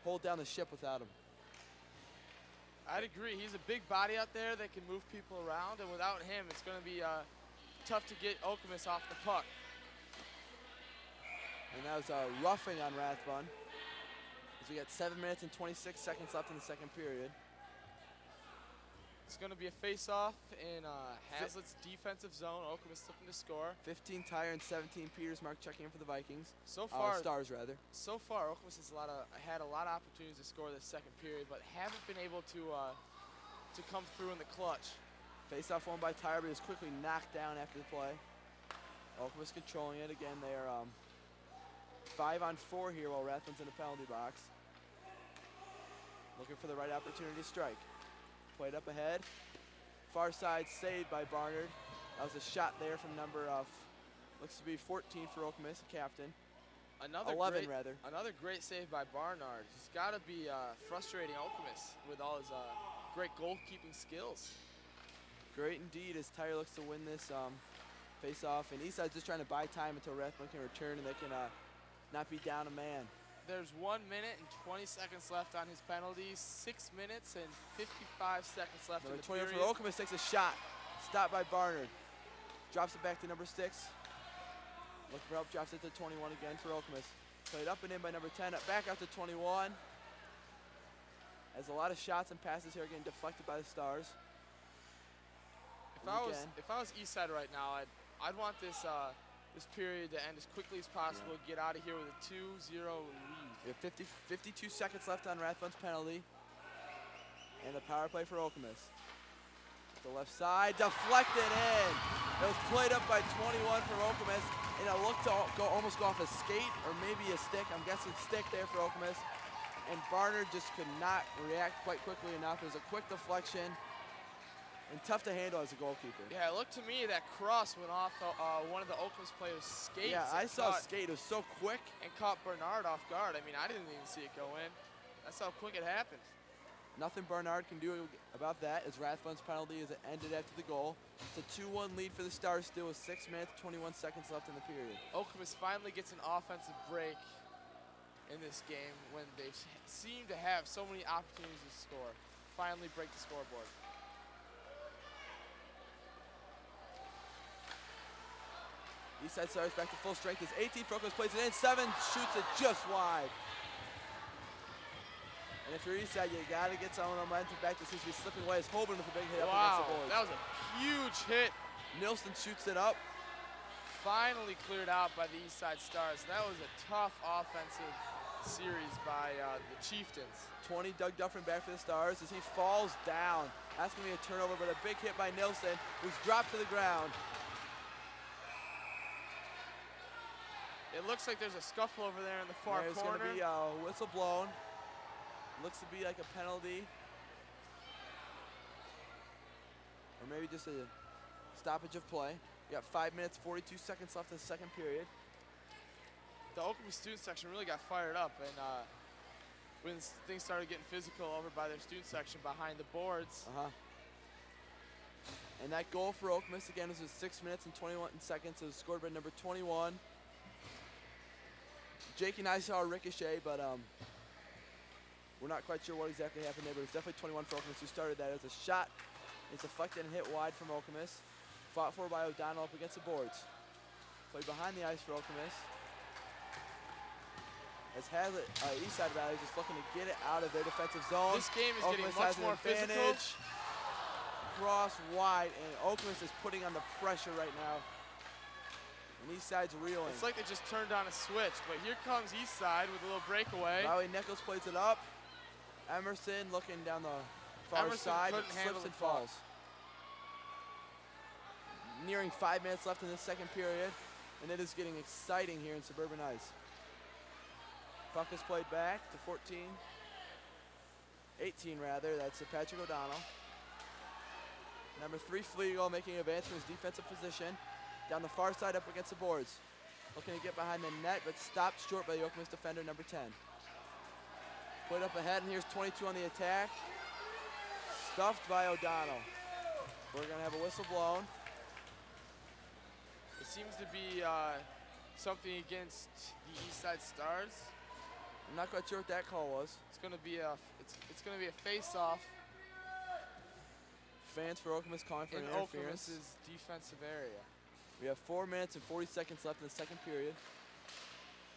hold down the ship without him. I'd agree. He's a big body out there that can move people around, and without him, it's going to be tough to get Okemos off the puck. And that was a roughing on Rathbun. As we got 7 minutes and 26 seconds left in the second period. It's going to be a face-off in Haslett's defensive zone. Okemos looking to score. 15 Tyre and 17 Petersmark checking in for the Vikings. So far, Stars rather. So far, Okemos has had a lot of opportunities to score this second period, but haven't been able to come through in the clutch. Face-off won by Tyre, but is quickly knocked down after the play. Okemos controlling it again. They are 5-on-4 here while Rathbun's in the penalty box. Looking for the right opportunity to strike. Played up ahead. Far side saved by Barnard. That was a shot there from number, looks to be 14 for Okemos, the captain. 11 rather. Another great save by Barnard. He's got to be frustrating Okemos with all his great goalkeeping skills. Great indeed as Tyre looks to win this face-off. And Eastside's just trying to buy time until Rathbun can return and they can not be down a man. There's 1 minute and 20 seconds left on his penalties. 6 minutes and 55 seconds left in the period. For Okemos takes a shot. Stopped by Barnard. Drops it back to number 6. Looking for help, drops it to 21 again for Okemos. Played up and in by number 10. Back out to 21. As a lot of shots and passes here are getting deflected by the Stars. If I was Eastside right now, I'd want this this period to end as quickly as possible, get out of here with a 2-0 lead. We have 52 seconds left on Rathbun's penalty. And the power play for Okemos. The left side, deflected in. It was played up by 21 for Okemos, and it looked to almost go off a skate or maybe a stick. I'm guessing stick there for Okemos. And Barnard just could not react quite quickly enough. It was a quick deflection. And tough to handle as a goalkeeper. Yeah, it looked to me that cross went off one of the Okemos players' skates. Yeah, I saw a skate. It was so quick. And caught Bernard off guard. I mean, I didn't even see it go in. That's how quick it happened. Nothing Bernard can do about that as Rathbun's penalty is ended after the goal. It's a 2-1 lead for the Stars still with 6 minutes, 21 seconds left in the period. Okemos finally gets an offensive break in this game when they seem to have so many opportunities to score. Finally break the scoreboard. Eastside Stars back to full strength as 18 for Okemos plays it in, 7 shoots it just wide. And if you're Eastside, you gotta get some momentum back. This seems to be slipping away as Holborn with a big hit up against the boards. That was a huge hit. Nilsson shoots it up. Finally cleared out by the Eastside Stars. That was a tough offensive series by the Chieftains. 20 Doug Duffrin back for the Stars as he falls down. That's gonna be a turnover, but a big hit by Nilsson, who's dropped to the ground. It looks like there's a scuffle over there in the far corner. There's going to be a whistle blown. Looks to be like a penalty. Or maybe just a stoppage of play. We got 5 minutes, 42 seconds left in the second period. The Okemos student section really got fired up, and when things started getting physical over by their student section behind the boards. And that goal for Okemos again was 6 minutes and 21 seconds. It was scored by number 21. Jake and I saw a ricochet, but we're not quite sure what exactly happened there, but it's definitely 21 for Okemos who started that. It was a shot. It's deflected and hit wide from Okemos. Fought for by O'Donnell up against the boards. Played behind the ice for Okemos. As Haslett, Eastside Valley is just looking to get it out of their defensive zone. This game is getting Okemos much more physical. Cross wide, and Okemos is putting on the pressure right now. And Eastside's reeling. It's like they just turned on a switch, but here comes Eastside with a little breakaway. Riley Nichols plays it up. Emerson looking down the far side, slips and falls. Nearing 5 minutes left in the second period, and it is getting exciting here in Suburban Ice. Puck is played back to 18 rather, that's Patrick O'Donnell. Number 3, Flegel making an advance from his defensive position. Down the far side up against the boards. Looking to get behind the net, but stopped short by the Okemos defender, number 10. Put up ahead, and here's 22 on the attack. Stuffed by O'Donnell. We're gonna have a whistle blown. It seems to be something against the Eastside Stars. I'm not quite sure what that call was. It's gonna be a face-off. Fans for Okemos calling for an interference. In Okemos' defensive area. We have 4 minutes and 40 seconds left in the second period.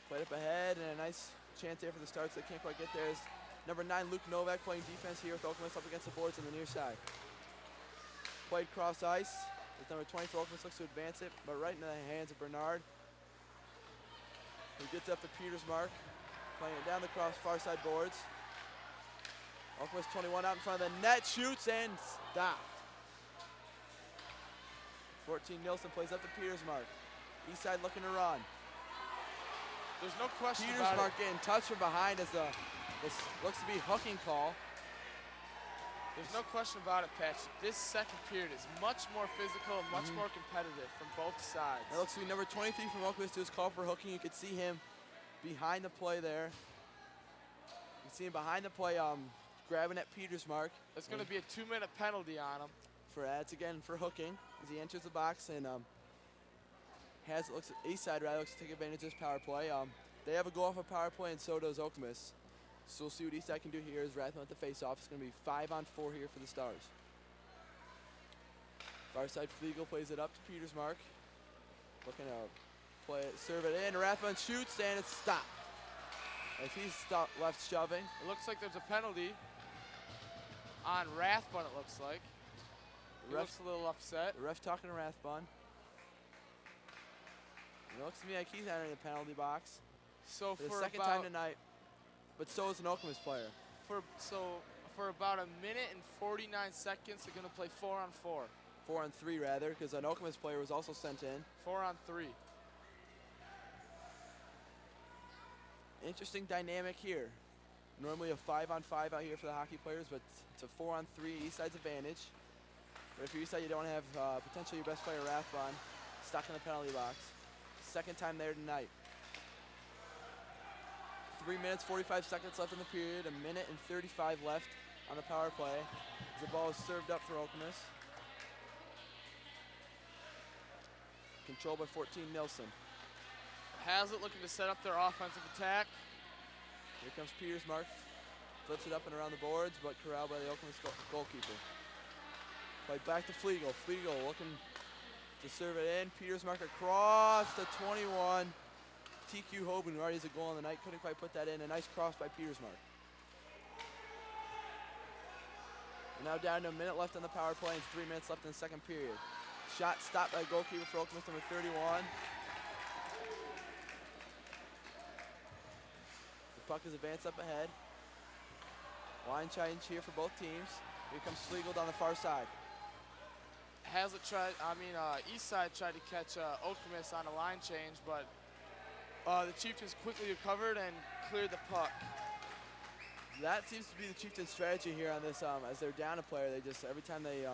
Played up ahead and a nice chance there for the Stars. They can't quite get there. As number 9, Luke Novak, playing defense here with Okemos up against the boards on the near side. Played cross ice. As number 20 for Okemos looks to advance it, but right into the hands of Bernard, who gets up to Peters' mark, playing it down the far side boards. Okemos 21 out in front of the net, shoots and stopped. 14 Nilsson plays up to Peters' mark. Eastside looking to run. There's no question Peters' about it. mark getting touched from behind as this looks to be hooking call. There's no question about it, Patch. This second period is much more physical and much more competitive from both sides. That looks to be number 23 from Okemos to his call for hooking. You could see him behind the play there. You can see him behind the play grabbing at Peters' mark. It's going to be a 2-minute penalty on him. That's again for hooking as he enters the box, and Eastside rather looks to take advantage of this power play. They have a goal off a power play, and so does Okemos. So we'll see what Eastside can do here as Rathman at the face-off. It's going to be 5-on-4 here for the Stars. Far side Flegel plays it up to Peters' mark. Looking to serve it in. Rathman shoots, and it's stopped. As he's left shoving. It looks like there's a penalty on Rathbun, it looks like. He looks a little upset. The ref talking to Rathbun. It looks to me like he's entering the penalty box. So for the second time tonight. But so is an Okemos player. For about a minute and 49 seconds, they're going to play 4-on-4. 4-on-3 rather, because an Okemos player was also sent in. 4-on-3. Interesting dynamic here. Normally a 5-on-5 out here for the hockey players, but it's a 4-on-3, Eastside's advantage. But if you're Eastside, you don't have potentially your best player, Rathbun, stuck in the penalty box. Second time there tonight. 3 minutes, 45 seconds left in the period. A minute and 35 left on the power play. As the ball is served up for Okemos. Controlled by 14 Nilsson. Haslett looking to set up their offensive attack. Here comes Peters' mark. Flips it up and around the boards, but corralled by the Okemos goalkeeper. Played back to Flegel. Flegel looking to serve it in. Peters' mark across to 21. TQ Hoban, who already has a goal on the night, couldn't quite put that in. A nice cross by Peters' mark. We're now down to a minute left on the power play and 3 minutes left in the second period. Shot stopped by goalkeeper for Okemos, number 31. The puck is advanced up ahead. Line change here for both teams. Here comes Flegel down the far side. Eastside tried to catch Okemos on a line change, but the Chieftains quickly recovered and cleared the puck. That seems to be the Chieftains' strategy here on this. As they're down a player, they just every time they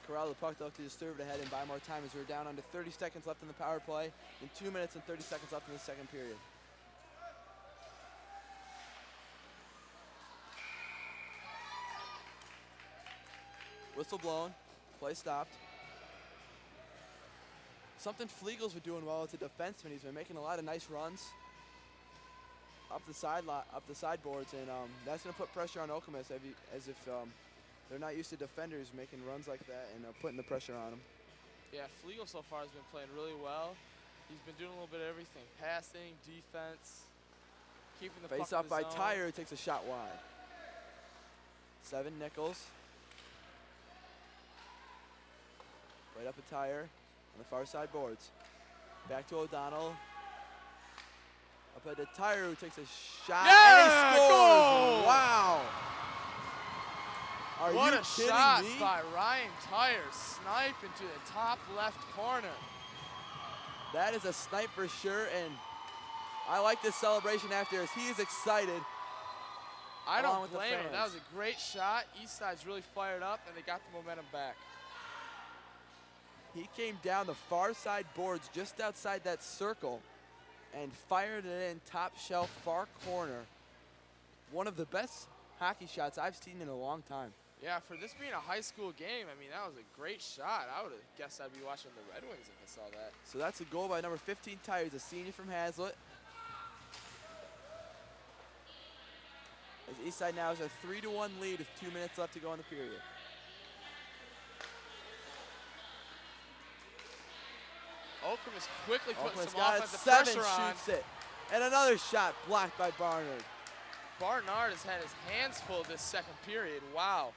corral the puck, they look to just serve it ahead and buy more time. As we're down under 30 seconds left in the power play, and 2 minutes and 30 seconds left in the second period. Whistle blown, play stopped. Something Flegel's been doing well as a defenseman. He's been making a lot of nice runs up the sideboards, and that's going to put pressure on Okemos as if they're not used to defenders making runs like that and putting the pressure on them. Yeah, Flegel so far has been playing really well. He's been doing a little bit of everything: passing, defense, keeping the puck in the zone. Face off by Tyre, who takes a shot wide. 7 Nichols. Right up a Tyre on the far side boards. Back to O'Donnell. Up at the Tyre, who takes a shot. Yeah, and he scores! goal! Wow! Are What you a kidding shot me? by Ryan Tyre. Snipe into the top left corner. That is a snipe for sure, and I like this celebration after as he is excited. I along don't with the blame him. fans. That was a great shot. Eastside's really fired up, and they got the momentum back. He came down the far side boards just outside that circle and fired it in top shelf far corner. One of the best hockey shots I've seen in a long time. Yeah, for this being a high school game, I mean, that was a great shot. I would have guessed I'd be watching the Red Wings if I saw that. So that's a goal by number 15 Tyre. He's a senior from Haslett. As Eastside now has a 3-1 lead with 2 minutes left to go in the period. Okemos quickly putting Okemos some got it, offensive 7, pressure on. shoots it. And another shot blocked by Barnard. Barnard has had his hands full this second period. Wow.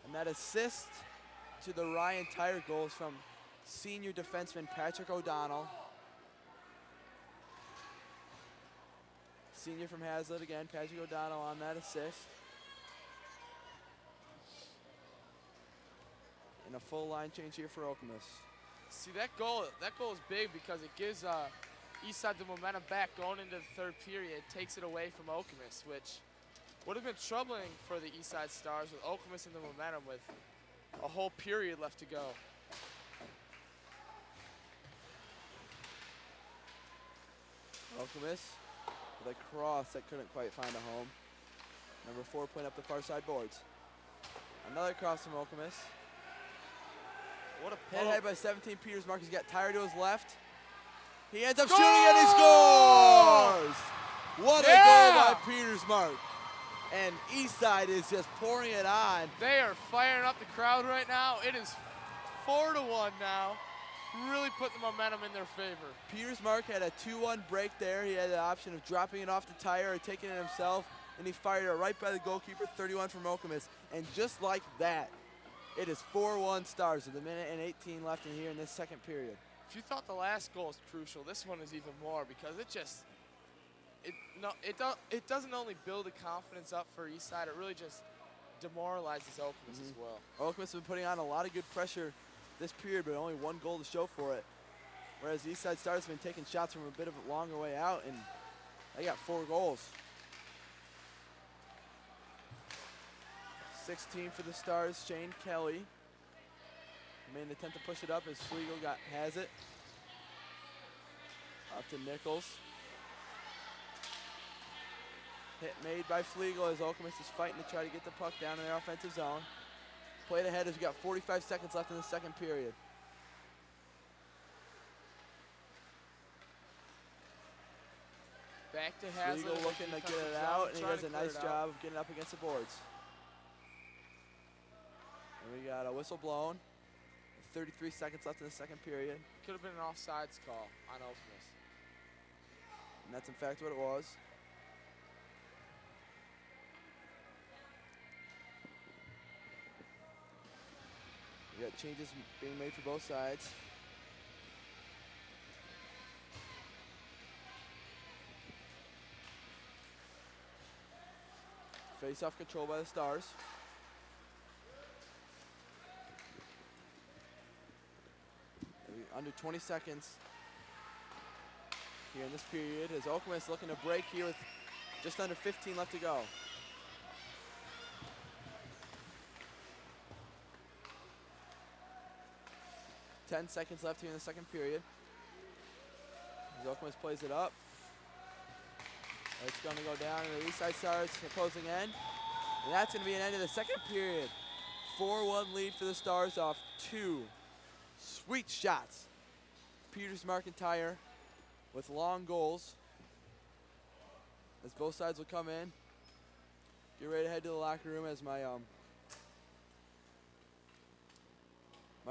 And that assist to the Ryan Tire goals from senior defenseman Patrick O'Donnell. Senior from Haslett again, Patrick O'Donnell on that assist. And a full line change here for Okemos. See, that goal is big because it gives Eastside the momentum back going into the third period, takes it away from Okemos, which would have been troubling for the Eastside Stars with Okemos in the momentum with a whole period left to go. Okemos with a cross that couldn't quite find a home. Number 4 putting up the far side boards. Another cross from Okemos. What a Hit pull. ahead by 17 Peters Mark. He's got Tire to his left. He ends up Goal! shooting and he scores! What a goal by Peters Mark. And Eastside is just pouring it on. They are firing up the crowd right now. It is 4-1 now. Really putting the momentum in their favor. Peters Mark had a 2-1 break there. He had the option of dropping it off the Tire or taking it himself, and he fired it right by the goalkeeper, 31 from Okemos. And just like that, it is 4-1 Stars with a minute and 18 left in here in this second period. If you thought the last goal was crucial, this one is even more because it doesn't only build the confidence up for Eastside, it really just demoralizes Okemos as well. Okemos has been putting on a lot of good pressure this period, but only 1 goal to show for it. Whereas the Eastside Stars have been taking shots from a bit of a longer way out, and they got 4 goals. 16 for the Stars, Shane Kelly. Made an attempt to push it up as Flegel has it. Up to Nichols. Hit made by Flegel as Okemos is fighting to try to get the puck down in their offensive zone. Played ahead as we got 45 seconds left in the second period. Back to Haslett. Flegel looking to get it out, and he does a nice job of getting up against the boards. And we got a whistle blown. 33 seconds left in the second period. Could have been an offsides call on Okemos. And that's in fact what it was. We got changes being made for both sides. Face-off control by the Stars. Under 20 seconds here in this period as Okemos looking to break here with just under 15 left to go. Ten seconds left here in the second period. As Okemos plays it up. It's going to go down to the Eastside Stars opposing end. And that's going to be an end of the second period. 4-1 lead for the Stars off 2 sweet shots. Peters McIntyre with long goals. As both sides will come in. Get ready to head to the locker room as my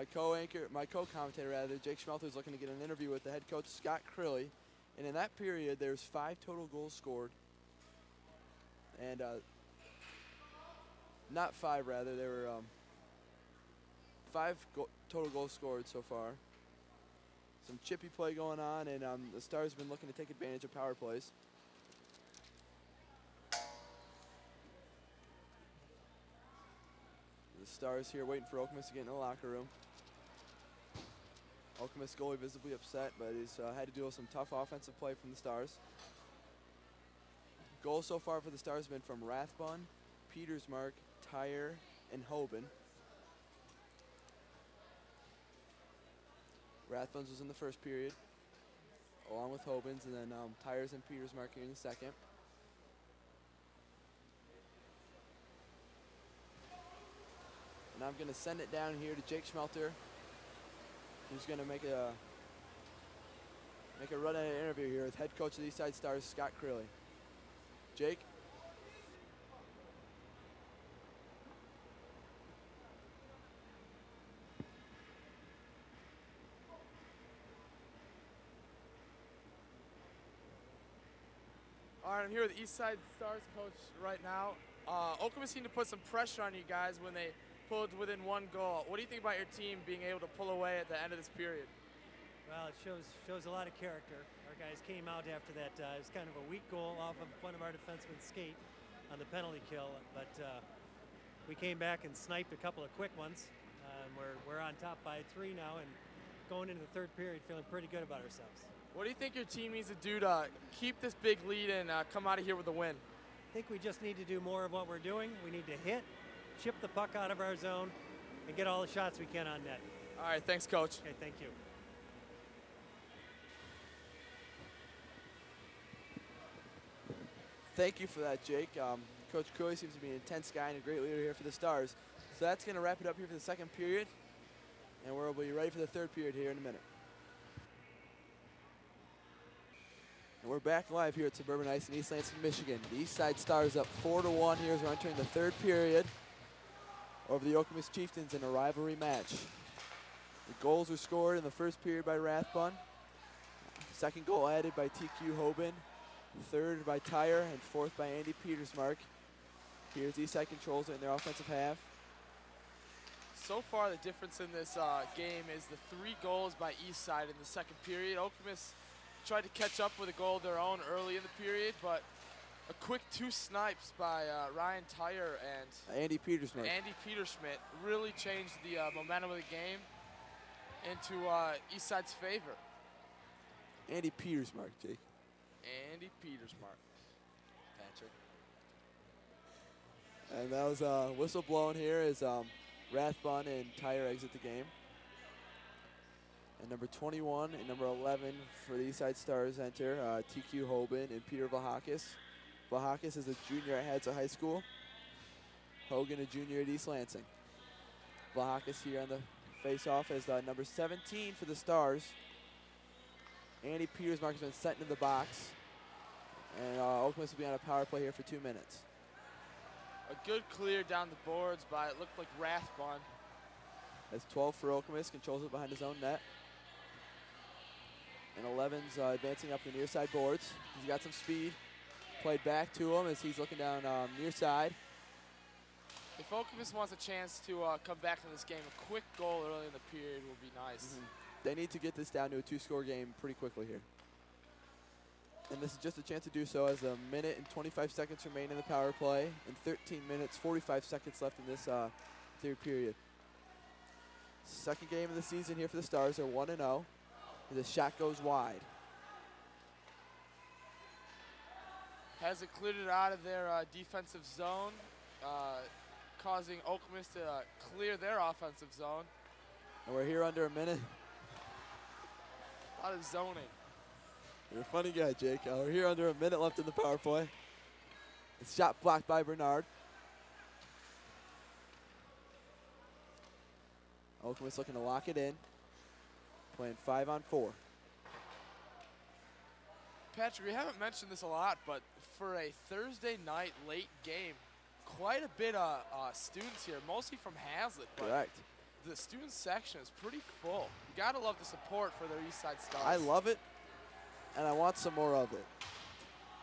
co-commentator Jake Schmelter is looking to get an interview with the head coach Scott Crilly. And in that period, there's 5 total goals scored. And not 5 rather, there were 5 total goals scored so far. Some chippy play going on, and the Stars have been looking to take advantage of power plays. The Stars here waiting for Okemos to get in the locker room. Okemos goalie visibly upset, but he's had to deal with some tough offensive play from the Stars. Goals so far for the Stars have been from Rathbun, Petersmark, Tire, and Hoban. Rathbuns was in the first period, along with Hoban's, and then Tires and Petersmark here in the second. And I'm going to send it down here to Jake Schmelter, who's going to make a run at an interview here with head coach of the Eastside Stars, Scott Crilly. Jake? All right, I'm here with Eastside Stars coach right now. Okemos seemed to put some pressure on you guys when they pulled within one goal. What do you think about your team being able to pull away at the end of this period? Well, it shows a lot of character. Our guys came out after that. It was kind of a weak goal off of one of our defensemen's skate on the penalty kill, but we came back and sniped a couple of quick ones. We're on top by 3 now, and going into the third period, feeling pretty good about ourselves. What do you think your team needs to do to keep this big lead and come out of here with a win? I think we just need to do more of what we're doing. We need to hit, chip the puck out of our zone, and get all the shots we can on net. All right, thanks, Coach. Okay, thank you. Thank you for that, Jake. Coach Curley seems to be an intense guy and a great leader here for the Stars. So that's going to wrap it up here for the second period, and we'll be ready for the third period here in a minute. And we're back live here at Suburban Ice in East Lansing, Michigan. The Eastside Stars up 4-1 here as we're entering the third period over the Okemos Chieftains in a rivalry match. The goals were scored in the first period by Rathbun. Second goal added by TQ Hoban. Third by Tyre and fourth by Andy Petersmark. Here's Eastside controls it in their offensive half. So far, the difference in this game is the 3 goals by Eastside in the second period. Okemos tried to catch up with a goal of their own early in the period, but a quick 2 snipes by Ryan Tyre and Andy Petersmark. Andy Peterschmidt really changed the momentum of the game into Eastside's favor. Andy Petersmark, Jake. Andy Petersmark. Patrick. And that was whistle blown here as Rathbun and Tyre exit the game. And number 21 and number 11 for the Eastside Stars enter TQ Hoban and Peter Vlahakis. Vlahakis is a junior at Haslett High School. Hogan, a junior at East Lansing. Vlahakis here on the face-off as number 17 for the Stars. Andy Petersmark has been sent into the box. And Okemos will be on a power play here for 2 minutes. A good clear down the boards by, it looked like Rathbun. That's 12 for Okemos, controls it behind his own net. And 11's advancing up the near side boards. He's got some speed. Played back to him as he's looking down near side. If Okemos wants a chance to come back in this game, a quick goal early in the period will be nice. They need to get this down to a 2-score game pretty quickly here. And this is just a chance to do so as 1 minute and 25 seconds remain in the power play and 13 minutes, 45 seconds left in this third period. Second game of the season here for the Stars. They're 1-0. The shot goes wide. Has it cleared it out of their defensive zone, causing Okemos to clear their offensive zone. And we're here under a minute. A lot of zoning. You're a funny guy, Jake. We're here under a minute left in the power play. It's shot blocked by Bernard. Okemos looking to lock it in. Playing 5-on-4. Patrick, we haven't mentioned this a lot, but for a Thursday night late game, quite a bit of students here, mostly from Haslett. Correct. The student section is pretty full. You gotta love the support for their Eastside Stars. I love it, and I want some more of it.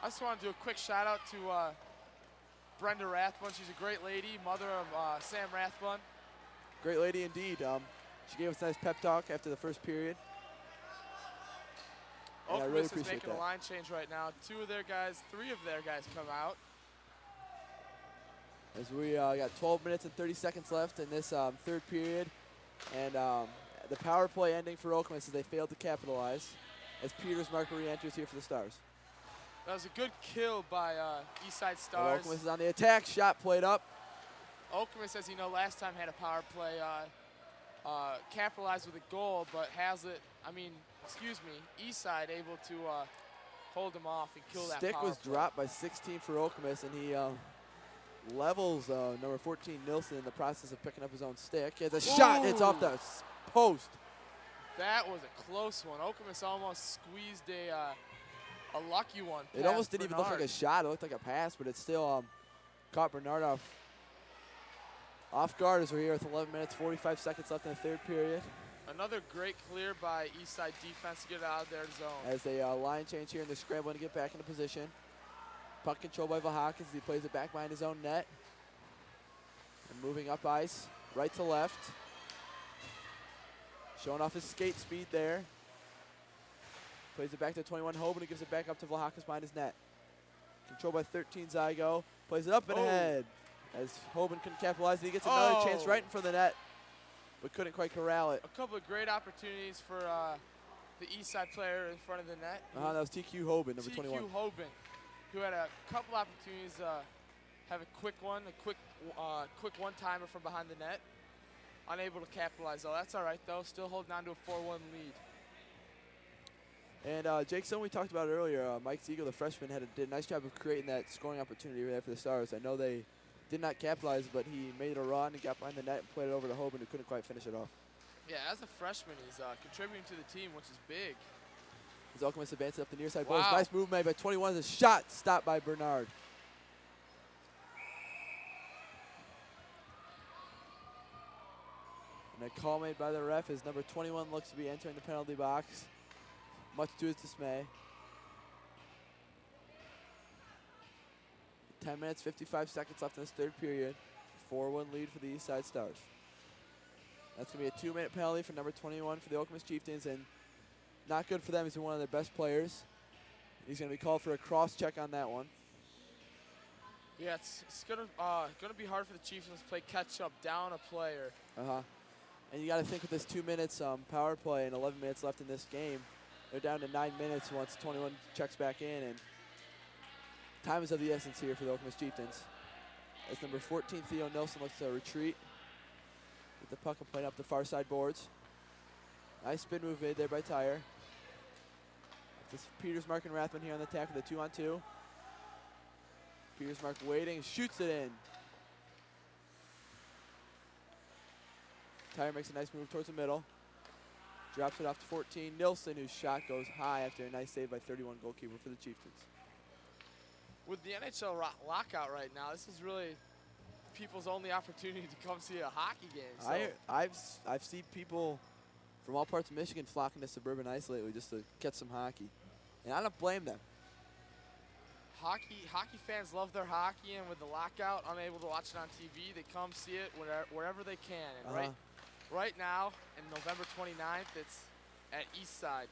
I just want to do a quick shout out to Brenda Rathbun. She's a great lady, mother of Sam Rathbun. Great lady indeed. She gave us a nice pep talk after the first period. And I really Okemos is appreciate making that. a line change right now. 3 of their guys come out. As we got 12 minutes and 30 seconds left in this third period. And the power play ending for Okemos as they failed to capitalize as Petersmark re-enters here for the Stars. That was a good kill by Eastside Stars. Okemos is on the attack. Shot played up. Okemos, as you know, last time had a power play, capitalized with a goal, but Eastside able to hold him off and kill that Stick power was play. dropped by 16 for Okemos, and he levels number 14 Nilsson in the process of picking up his own stick. As a shot hits off the post. That was a close one. Okemos almost squeezed a lucky one. It almost didn't even look like a shot. It looked like a pass, but it still caught Bernard off guard as we're here with 11 minutes, 45 seconds left in the third period. Another great clear by Eastside defense to get it out of their zone. As they line change here and they're scrambling to get back into position. Puck control by Valhakis as he plays it back behind his own net. And moving up ice, right to left. Showing off his skate speed there. Plays it back to 21 Hoban, who gives it back up to Valhakis behind his net. Controlled by 13 Zygo. Plays it up and ahead. As Hoban couldn't capitalize, and he gets another chance right in front of the net, but couldn't quite corral it. A couple of great opportunities for the Eastside player in front of the net. That was TQ Hoban, number 21. TQ Hoban, who had a couple opportunities to have a quick one-timer from behind the net. Unable to capitalize, though. That's all right, though. Still holding on to a 4-1 lead. And Jake, something we talked about earlier, Mike Ziegel, the freshman, did a nice job of creating that scoring opportunity there for the Stars. I know they did not capitalize, but he made a run and got behind the net and played it over to Hoban, who couldn't quite finish it off. Yeah, as a freshman, he's contributing to the team, which is big. As Okemos advances up the near side. Wow. Nice move made by 21. The shot stopped by Bernard. And a call made by the ref as number 21 looks to be entering the penalty box, much to his dismay. 10 minutes, 55 seconds left in this third period. 4-1 lead for the Eastside Stars. That's going to be a 2-minute penalty for number 21 for the Okemos Chieftains, and not good for them. He's been one of their best players. He's going to be called for a cross-check on that one. Yeah, it's going to be hard for the Chieftains to play catch-up down a player. And you got to think with this 2 minutes power play and 11 minutes left in this game, they're down to 9 minutes once 21 checks back in, and time is of the essence here for the Okemos Chieftains. As number 14, Theo Nilsson, looks to retreat with the puck and playing up the far side boards. Nice spin move made there by Tyre. This Peters, Mark, and Rathman here on the attack with a 2-on-2. Peters, Mark waiting, shoots it in. Tyre makes a nice move towards the middle. Drops it off to 14. Nilsson, whose shot goes high after a nice save by 31 goalkeeper for the Chieftains. With the NHL lockout right now, this is really people's only opportunity to come see a hockey game. So. I've seen people from all parts of Michigan flocking to suburban ice lately just to catch some hockey, and I don't blame them. Hockey fans love their hockey, and with the lockout, unable to watch it on TV, they come see it wherever they can. And right now, in November 29th, it's at Eastside.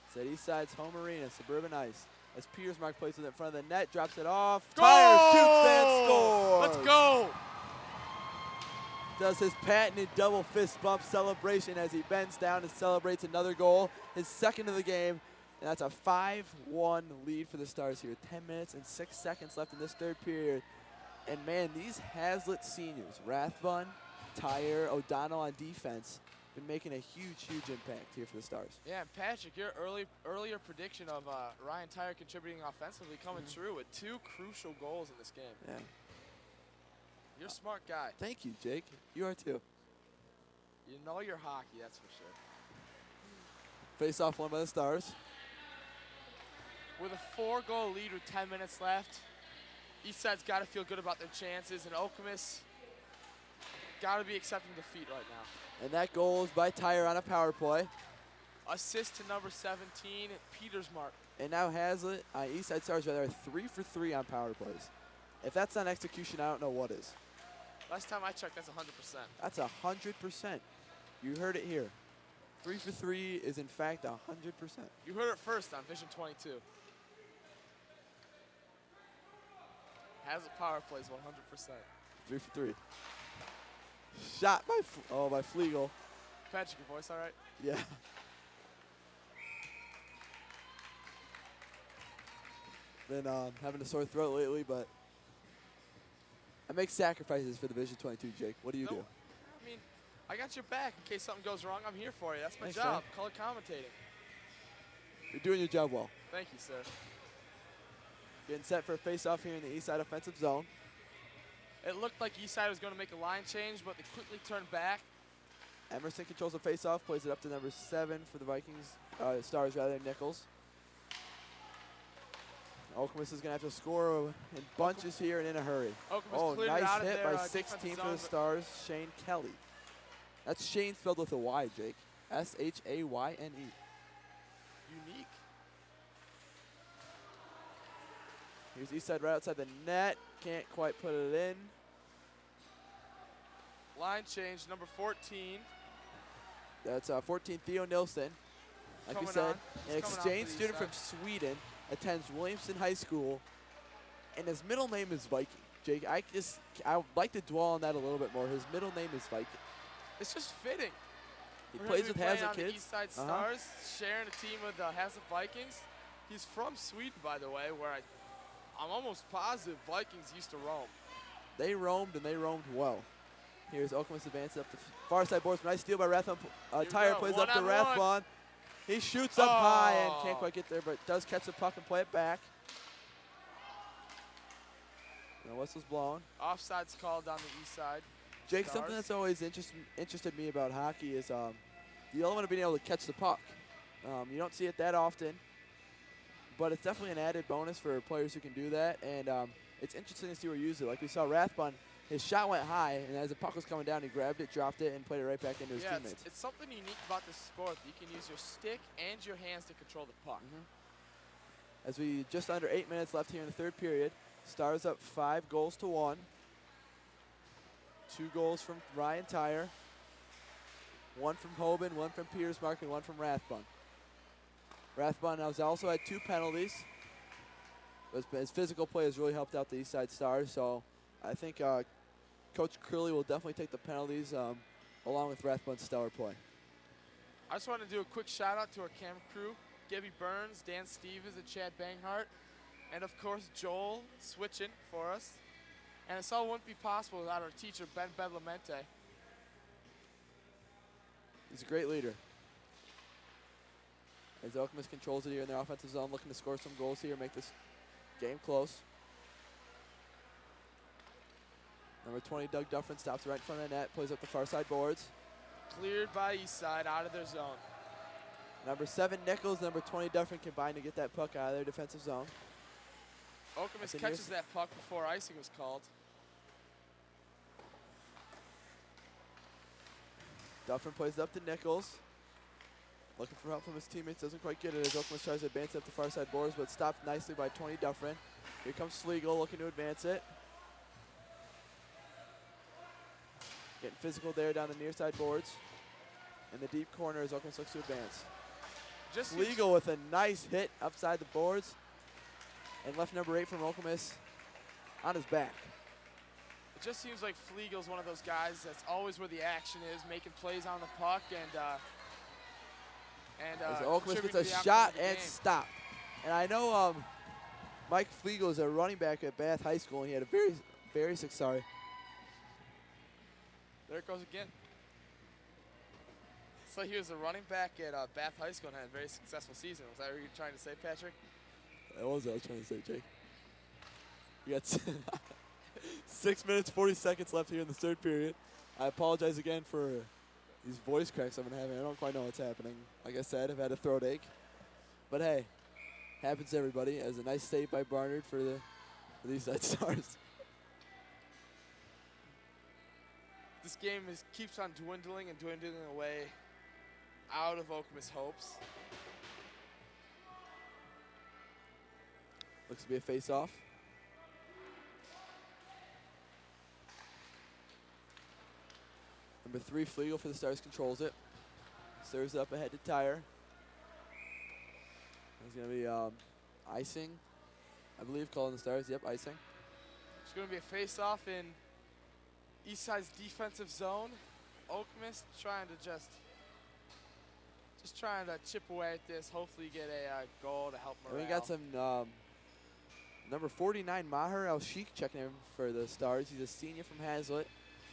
It's at Eastside's home arena, suburban ice. As Peters, Mark plays it in front of the net, drops it off. Goal! Tyre shoots and scores. Let's go. Does his patented double fist bump celebration as he bends down and celebrates another goal, his second of the game. And that's a 5-1 lead for the Stars here. 10 minutes and 6 seconds left in this third period. And man, these Haslett seniors, Rathbun, Tyre, O'Donnell on defense, been making a huge impact here for the Stars. Yeah, and Patrick, your earlier prediction of Ryan Tyre contributing offensively coming true with 2 crucial goals in this game. Yeah. You're a smart guy. Thank you, Jake. You are too. You know your hockey, that's for sure. Face off won by the Stars. With a 4-goal lead with 10 minutes left, Eastside's got to feel good about their chances, and Okemos got to be accepting defeat right now. And that goal is by Tyre on a power play. Assist to number 17, Peters, Mark. And now Haslett, Eastside Stars are 3 for 3 on power plays. If that's not execution, I don't know what is. Last time I checked, that's 100%. That's 100%. You heard it here. 3 for 3 is in fact 100%. You heard it first on Vision 22. Haslett power plays 100%. 3 for 3. Shot by by Flegel. Patrick, your voice all right? Yeah. Been having a sore throat lately, but I make sacrifices for the Vision 22, Jake. What do you do? I mean, I got your back in case something goes wrong. I'm here for you. That's my Thanks, job, man. color commentating. You're doing your job well. Thank you, sir. Getting set for a face-off here in the Eastside offensive zone. It looked like Eastside was going to make a line change, but they quickly turned back. Emerson controls the face-off, plays it up to number 7 for the Vikings, Stars rather, Nichols. Okemos is going to have to score in bunches here and in a hurry. Nice hit by 16 for the Stars, Shane Kelly. That's Shane spelled with a Y, Jake. S-H-A-Y-N-E. Unique. Here's Eastside right outside the net. Can't quite put it in. Line change, number 14. That's 14, Theo Nilsson. Like we Coming said, on. an He's coming on exchange for the student from Eastside. Sweden, attends Williamson High School, and his middle name is Viking. Jake, I would like to dwell on that a little bit more. His middle name is Viking. It's just fitting. He For him plays to with be playing Haslett on the kids. Eastside Stars, sharing a team with the Haslett Vikings. He's from Sweden, by the way, where I'm almost positive Vikings used to roam. They roamed, and they roamed well. Here's Okemos advances up the far side boards. Nice steal by Rathbun. Here we Tyre go. plays One up to on one. Rathbun. He shoots up high and Oh. can't quite get there, but does catch the puck and play it back. And the whistle's blown. Offside's called on the Eastside. Jake, Stars. something that's always interested me about hockey is the element of being able to catch the puck. You don't see it that often, but it's definitely an added bonus for players who can do that, and it's interesting to see where he used it. Like we saw Rathbun, his shot went high, and as the puck was coming down, he grabbed it, dropped it, and played it right back into his Yeah, teammates. it's something unique about this sport. You can use your stick and your hands to control the puck. As we just under 8 minutes left here in the third period, Stars up 5-1. 2 goals from Ryan Tyre, 1 from Hoban, 1 from Petersmark, and 1 from Rathbun. Rathbun has also had 2 penalties. His physical play has really helped out the Eastside Stars, so I think Coach Curley will definitely take the penalties along with Rathbun's stellar play. I just want to do a quick shout out to our camera crew, Gabby Burns, Dan Stevens, and Chad Banghart, and of course Joel switching for us. And this all wouldn't be possible without our teacher, Ben Bedlamente. He's a great leader. As Okemos controls it here in their offensive zone, looking to score some goals here, make this game close. Number 20, Doug Duffrin, stops right in front of the net, plays up the far side boards. Cleared by Eastside, out of their zone. Number 7, Nichols, number 20, Duffrin combined to get that puck out of their defensive zone. Okemos the catches nearest- that puck before icing was called. Duffrin plays it up to Nichols. Looking for help from his teammates, doesn't quite get it as Okemos tries to advance up the far side boards, but stopped nicely by 20, Duffrin. Here comes Flegel looking to advance it. Getting physical there down the near side boards. In the deep corner as Okemos looks to advance. Just seems- Flegel with a nice hit upside the boards. And left number 8 from Okemos on his back. It just seems like Flegel's one of those guys that's always where the action is, making plays on the puck As Okemos contributing gets to a the outcome shot of the and game. stopped. And I know Mike Flegel is a running back at Bath High School, and he had a very sorry. There it goes again. So he was a running back at Bath High School and had a very successful season. Was that what you were trying to say, Patrick? That was what I was trying to say, Jake. We got 6 minutes, 40 seconds left here in the third period. I apologize again for these voice cracks I've been having. I don't quite know what's happening. Like I said, I've had a throat ache. But hey, happens to everybody. As a nice save by Barnard for the Eastside Stars. This game keeps on dwindling and dwindling away out of Okemos' hopes. Looks to be a face-off. Number 3, Flegel for the Stars controls it. Serves up ahead to Tyre. There's going to be icing, I believe, calling the Stars. Yep, icing. It's going to be a face-off in Eastside's defensive zone. Okemos trying to just trying to chip away at this. Hopefully get a goal to help morale. And we got some number 49, Maher Al-Sheikh, checking in for the Stars. He's a senior from Haslett.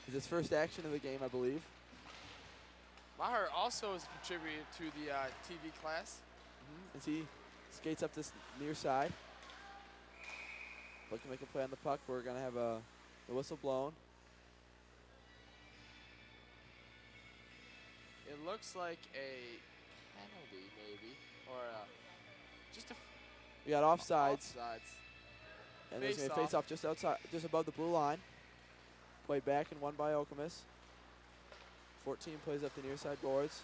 It's his first action of the game, I believe. Maher also has contributed to the TV class. As he skates up this near side. Looking to make a play on the puck. We're going to have the whistle blown. It looks like a penalty, maybe, or just a We got offsides. offsides. And there's going to be a Face-off. face-off just outside, just above the blue line. Played back and won by Okemos. 14 plays up the near side boards.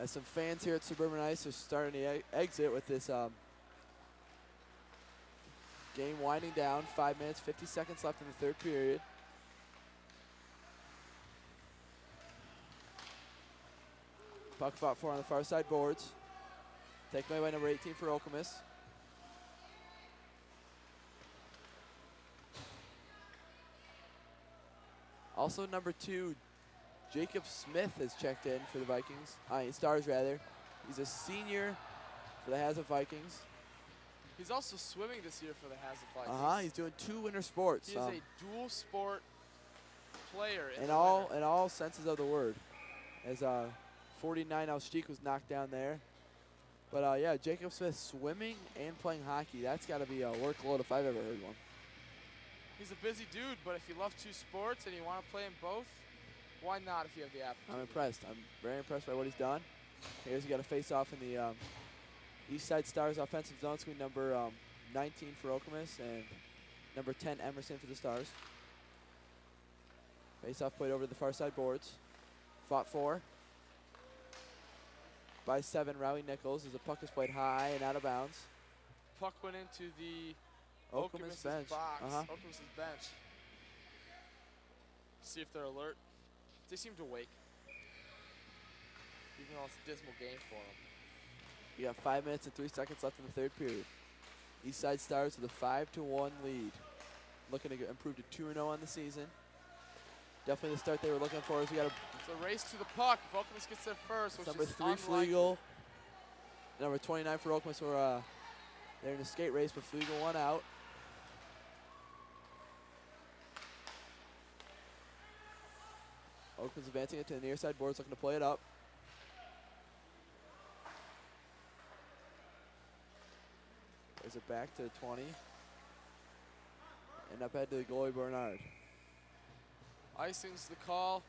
As some fans here at Suburban Ice are starting to exit with this game winding down. 5 minutes, 50 seconds left in the third period. Puck fought for on the far side boards. Taken away by number 18 for Okemos. Also number 2, Jacob Smith has checked in for the Vikings. Stars rather. He's a senior for the Haslett Vikings. He's also swimming this year for the Haslett Vikings. He's doing 2 winter sports. He is a dual sport player in all senses of the word. As 49 Alsteek was knocked down there. But yeah, Jacob Smith swimming and playing hockey. That's got to be a workload if I've ever heard one. He's a busy dude, but if you love 2 sports and you want to play in both, why not if you have the opportunity? I'm impressed. I'm very impressed by what he's done. Here's he got a face-off in the Eastside Stars offensive zone between number 19 for Okemos and number 10 Emerson for the Stars. Face-off played over to the far side boards. Fought for by 7 Rowie Nichols as the puck is played high and out of bounds. Puck went into the Okemos bench. Box. Okemos' bench. See if they're alert. They seem to wake. Even though it's a dismal game for them. You got 5 minutes and 3 seconds left in the third period. Eastside Stars with a 5-1 lead. Looking to improve to 2-0 on the season. Definitely the start they were looking for. As we got it's a race to the puck. If Okemos gets there first, which number is 3 unlikely. Flegel. Number 29 for Okemos were they're in a skate race, but Flegel won out. Okemos advancing it to the near side boards, looking to play it up. There's it back to the 20. And up ahead to the goalie, Bernard. Icing's the call.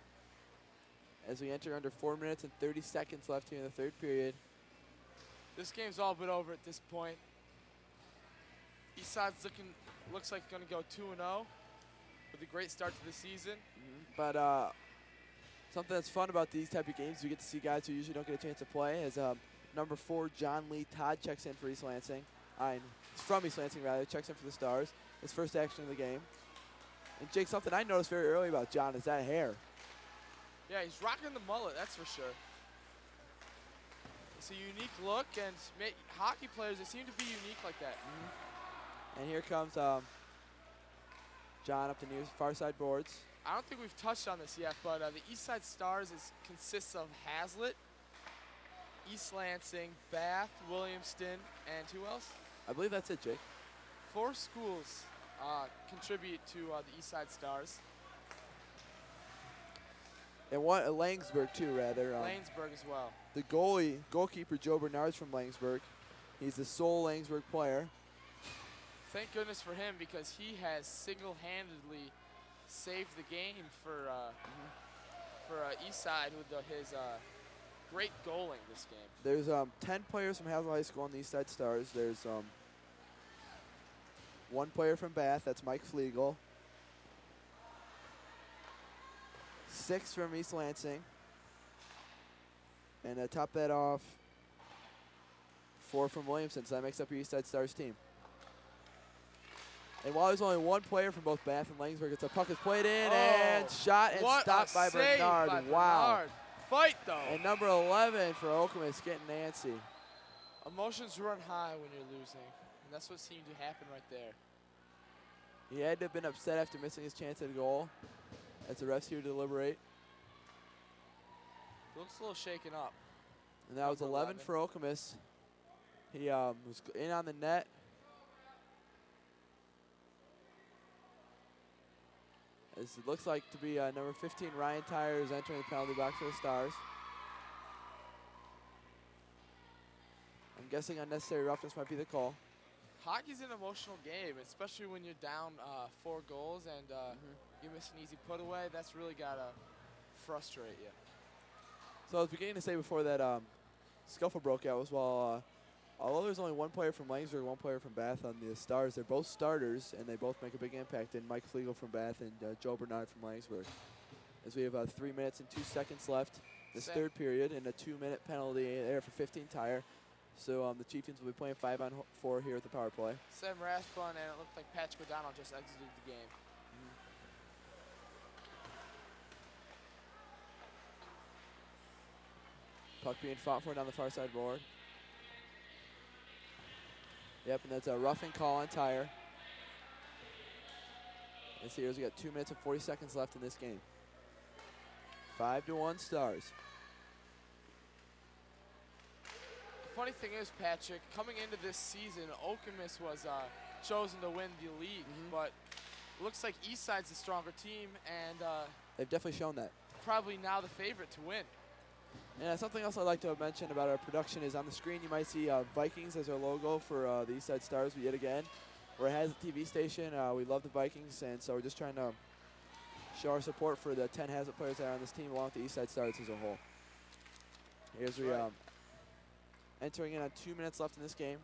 As we enter under 4 minutes and 30 seconds left here in the third period. This game's all but over at this point. Eastside's looks like going to go 2-0 with a great start to the season. But something that's fun about these type of games, we get to see guys who usually don't get a chance to play. As number 4, John Lee Todd checks in for East Lansing. From East Lansing, rather, checks in for the Stars. His first action of the game. And Jake, something I noticed very early about John is that hair. Yeah, he's rocking the mullet, that's for sure. It's a unique look, and hockey players, they seem to be unique like that. And here comes John up the near far side boards. I don't think we've touched on this yet, but the Eastside Stars consists of Haslett, East Lansing, Bath, Williamston, and who else? I believe that's it, Jake. 4 schools contribute to the Eastside Stars. And one Langsburg too, rather. Langsburg as well. The goalkeeper Joe Bernard's from Langsburg. He's the sole Langsburg player. Thank goodness for him, because he has single-handedly saved the game for Eastside with his great goaling this game. There's 10 players from Haslett High School on the Eastside Stars. There's 1 player from Bath, that's Mike Flegel. 6 from East Lansing. And to top that off, 4 from Williamson, so that makes up your Eastside Stars team. And while there's only 1 player from both Bath and Langsburg, it's a puck is played in and shot and stopped by Bernard. Wow. Fight, though. And number 11 for Okemos getting antsy. Emotions run high when you're losing, and that's what seemed to happen right there. He had to have been upset after missing his chance at a goal as the refs here deliberate. Looks a little shaken up. And that was 11 for Okemos. He was in on the net. As it looks like to be number 15, Ryan Tyers, entering the penalty box for the Stars. I'm guessing unnecessary roughness might be the call. Hockey's an emotional game, especially when you're down 4 goals and you miss an easy put away. That's really got to frustrate you. So I was beginning to say before that scuffle broke out was although there's only 1 player from Langsburg, 1 player from Bath on the Stars, they're both starters and they both make a big impact. And Mike Flegel from Bath and Joe Bernard from Langsburg. As we have 3 minutes and 2 seconds left this Sam- third period, and a 2-minute penalty there for 15 tire. So the Chieftains will be playing 5-on-4 here at the power play. Sam Rathbun, and it looked like Patrick O'Donnell just exited the game. Puck being fought for down the far side board. Yep, and that's a roughing call on Tire. And Sears, we got 2 minutes and 40 seconds left in this game. 5-1 Stars. The funny thing is, Patrick, coming into this season, Okemos was chosen to win the league, but it looks like Eastside's the stronger team, and They've definitely shown that. probably now the favorite to win. And something else I'd like to mention about our production is on the screen you might see Vikings as our logo for the Eastside Stars yet again. We're a Haslett TV station. We love the Vikings, and so we're just trying to show our support for the 10 Haslett players that are on this team along with the Eastside Stars as a whole. Here's we entering in on 2 minutes left in this game.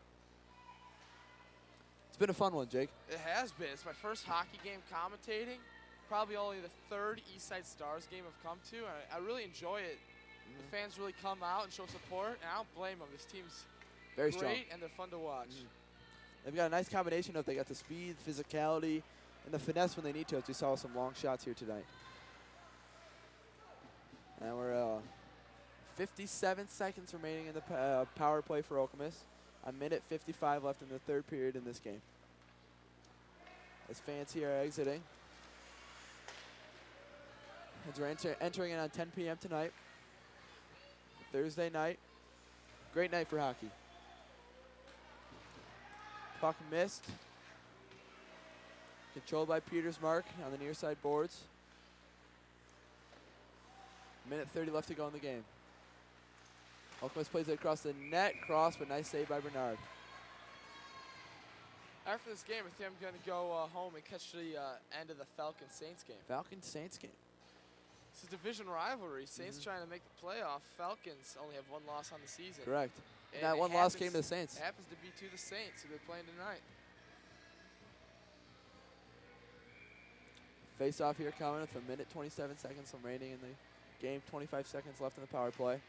It's been a fun one, Jake. It has been. It's my first hockey game commentating. Probably only the third Eastside Stars game I've come to. I really enjoy it. The fans really come out and show support, and I don't blame them. This team's Very great, strong. and they're fun to watch. They've got a nice combination of they got the speed, physicality, and the finesse when they need to, as we saw some long shots here tonight. And we're 57 seconds remaining in the power play for Okemos. A minute 55 left in the third period in this game. As fans here are exiting. As we're entering in on 10 p.m. tonight. Thursday night. Great night for hockey. Puck missed. Controlled by Peters Mark on the near side boards. Minute 30 left to go in the game. Okemos plays it across the net. Cross, but nice save by Bernard. After this game, I think I'm going to go home and catch the end of the Falcons-Saints game. Falcons-Saints game. It's a division rivalry. Saints trying to make the playoff. Falcons only have one loss on the season. Correct. And And that it one loss happens- came to the Saints. It happens to be to the Saints, who they're playing tonight. Face off here coming with a minute 27 seconds remaining in the game. 25 seconds left in the power play.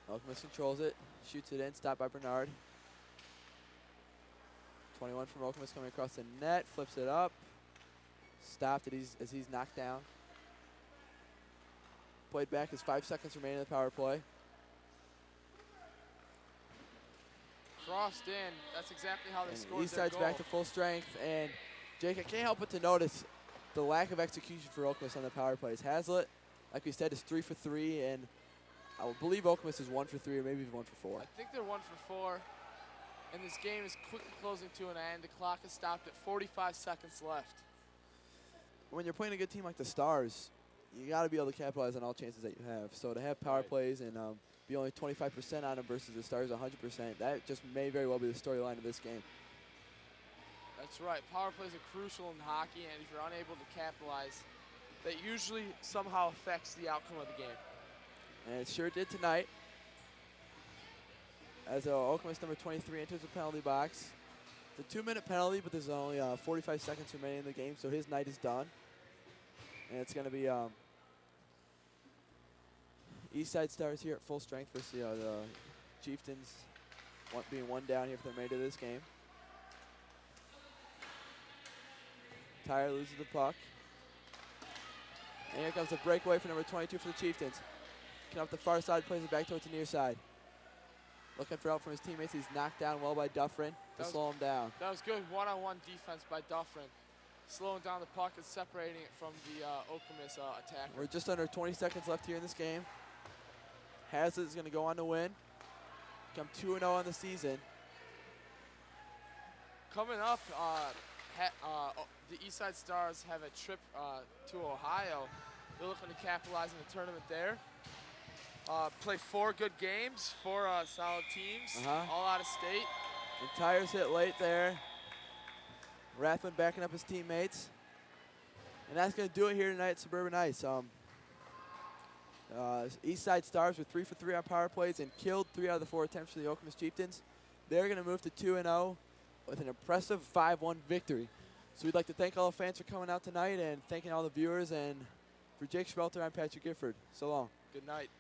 Okemos controls it, shoots it in, stopped by Bernard. 21 from Okemos coming across the net, flips it up. Stopped as he's knocked down. Played back as 5 seconds remaining in the power play. Crossed in. That's exactly how they And scored their Eastside's goal. back to full strength. And Jake, I can't help but to notice the lack of execution for Okemos on the power plays. Haslett, like we said, is 3 for 3, and I will believe Okemos is 1 for 3 or maybe even 1 for 4. I think they're 1 for 4. And this game is quickly closing to an end. The clock is stopped at 45 seconds left. When you're playing a good team like the Stars, you got to be able to capitalize on all chances that you have. So to have power Right. plays and be only 25% on them versus the Stars 100%, that just may very well be the storyline of this game. That's right. Power plays are crucial in hockey, and if you're unable to capitalize, that usually somehow affects the outcome of the game. And it sure did tonight. As Okemos number 23 enters the penalty box. It's a 2-minute penalty, but there's only 45 seconds remaining in the game, so his night is done. And it's going to be Eastside Stars here at full strength versus the Chieftains being one down here for the remainder of this game. Tire loses the puck. And here comes the breakaway for number 22 for the Chieftains. Coming up the far side, plays it back towards the near side. Looking for help from his teammates. He's knocked down well by Dufferin to slow him down. That was good one-on-one defense by Dufferin, slowing down the puck and separating it from the Okemos attacker. We're just under 20 seconds left here in this game. Haslett is going to go on to win. Come 2-0 on the season. Coming up, the Eastside Stars have a trip to Ohio. They're looking to capitalize on the tournament there. Play 4 good games, 4 solid teams, all out of state. And Tires hit late there. Rathman backing up his teammates. And that's going to do it here tonight at Suburban Ice. Eastside Stars were 3 for 3 on power plays and killed 3 out of the 4 attempts for the Okemos Chieftains. They're going to move to 2-0 with an impressive 5-1 victory. So we'd like to thank all the fans for coming out tonight and thanking all the viewers. And for Jake Schmelter, I'm Patrick Gifford. So long. Good night.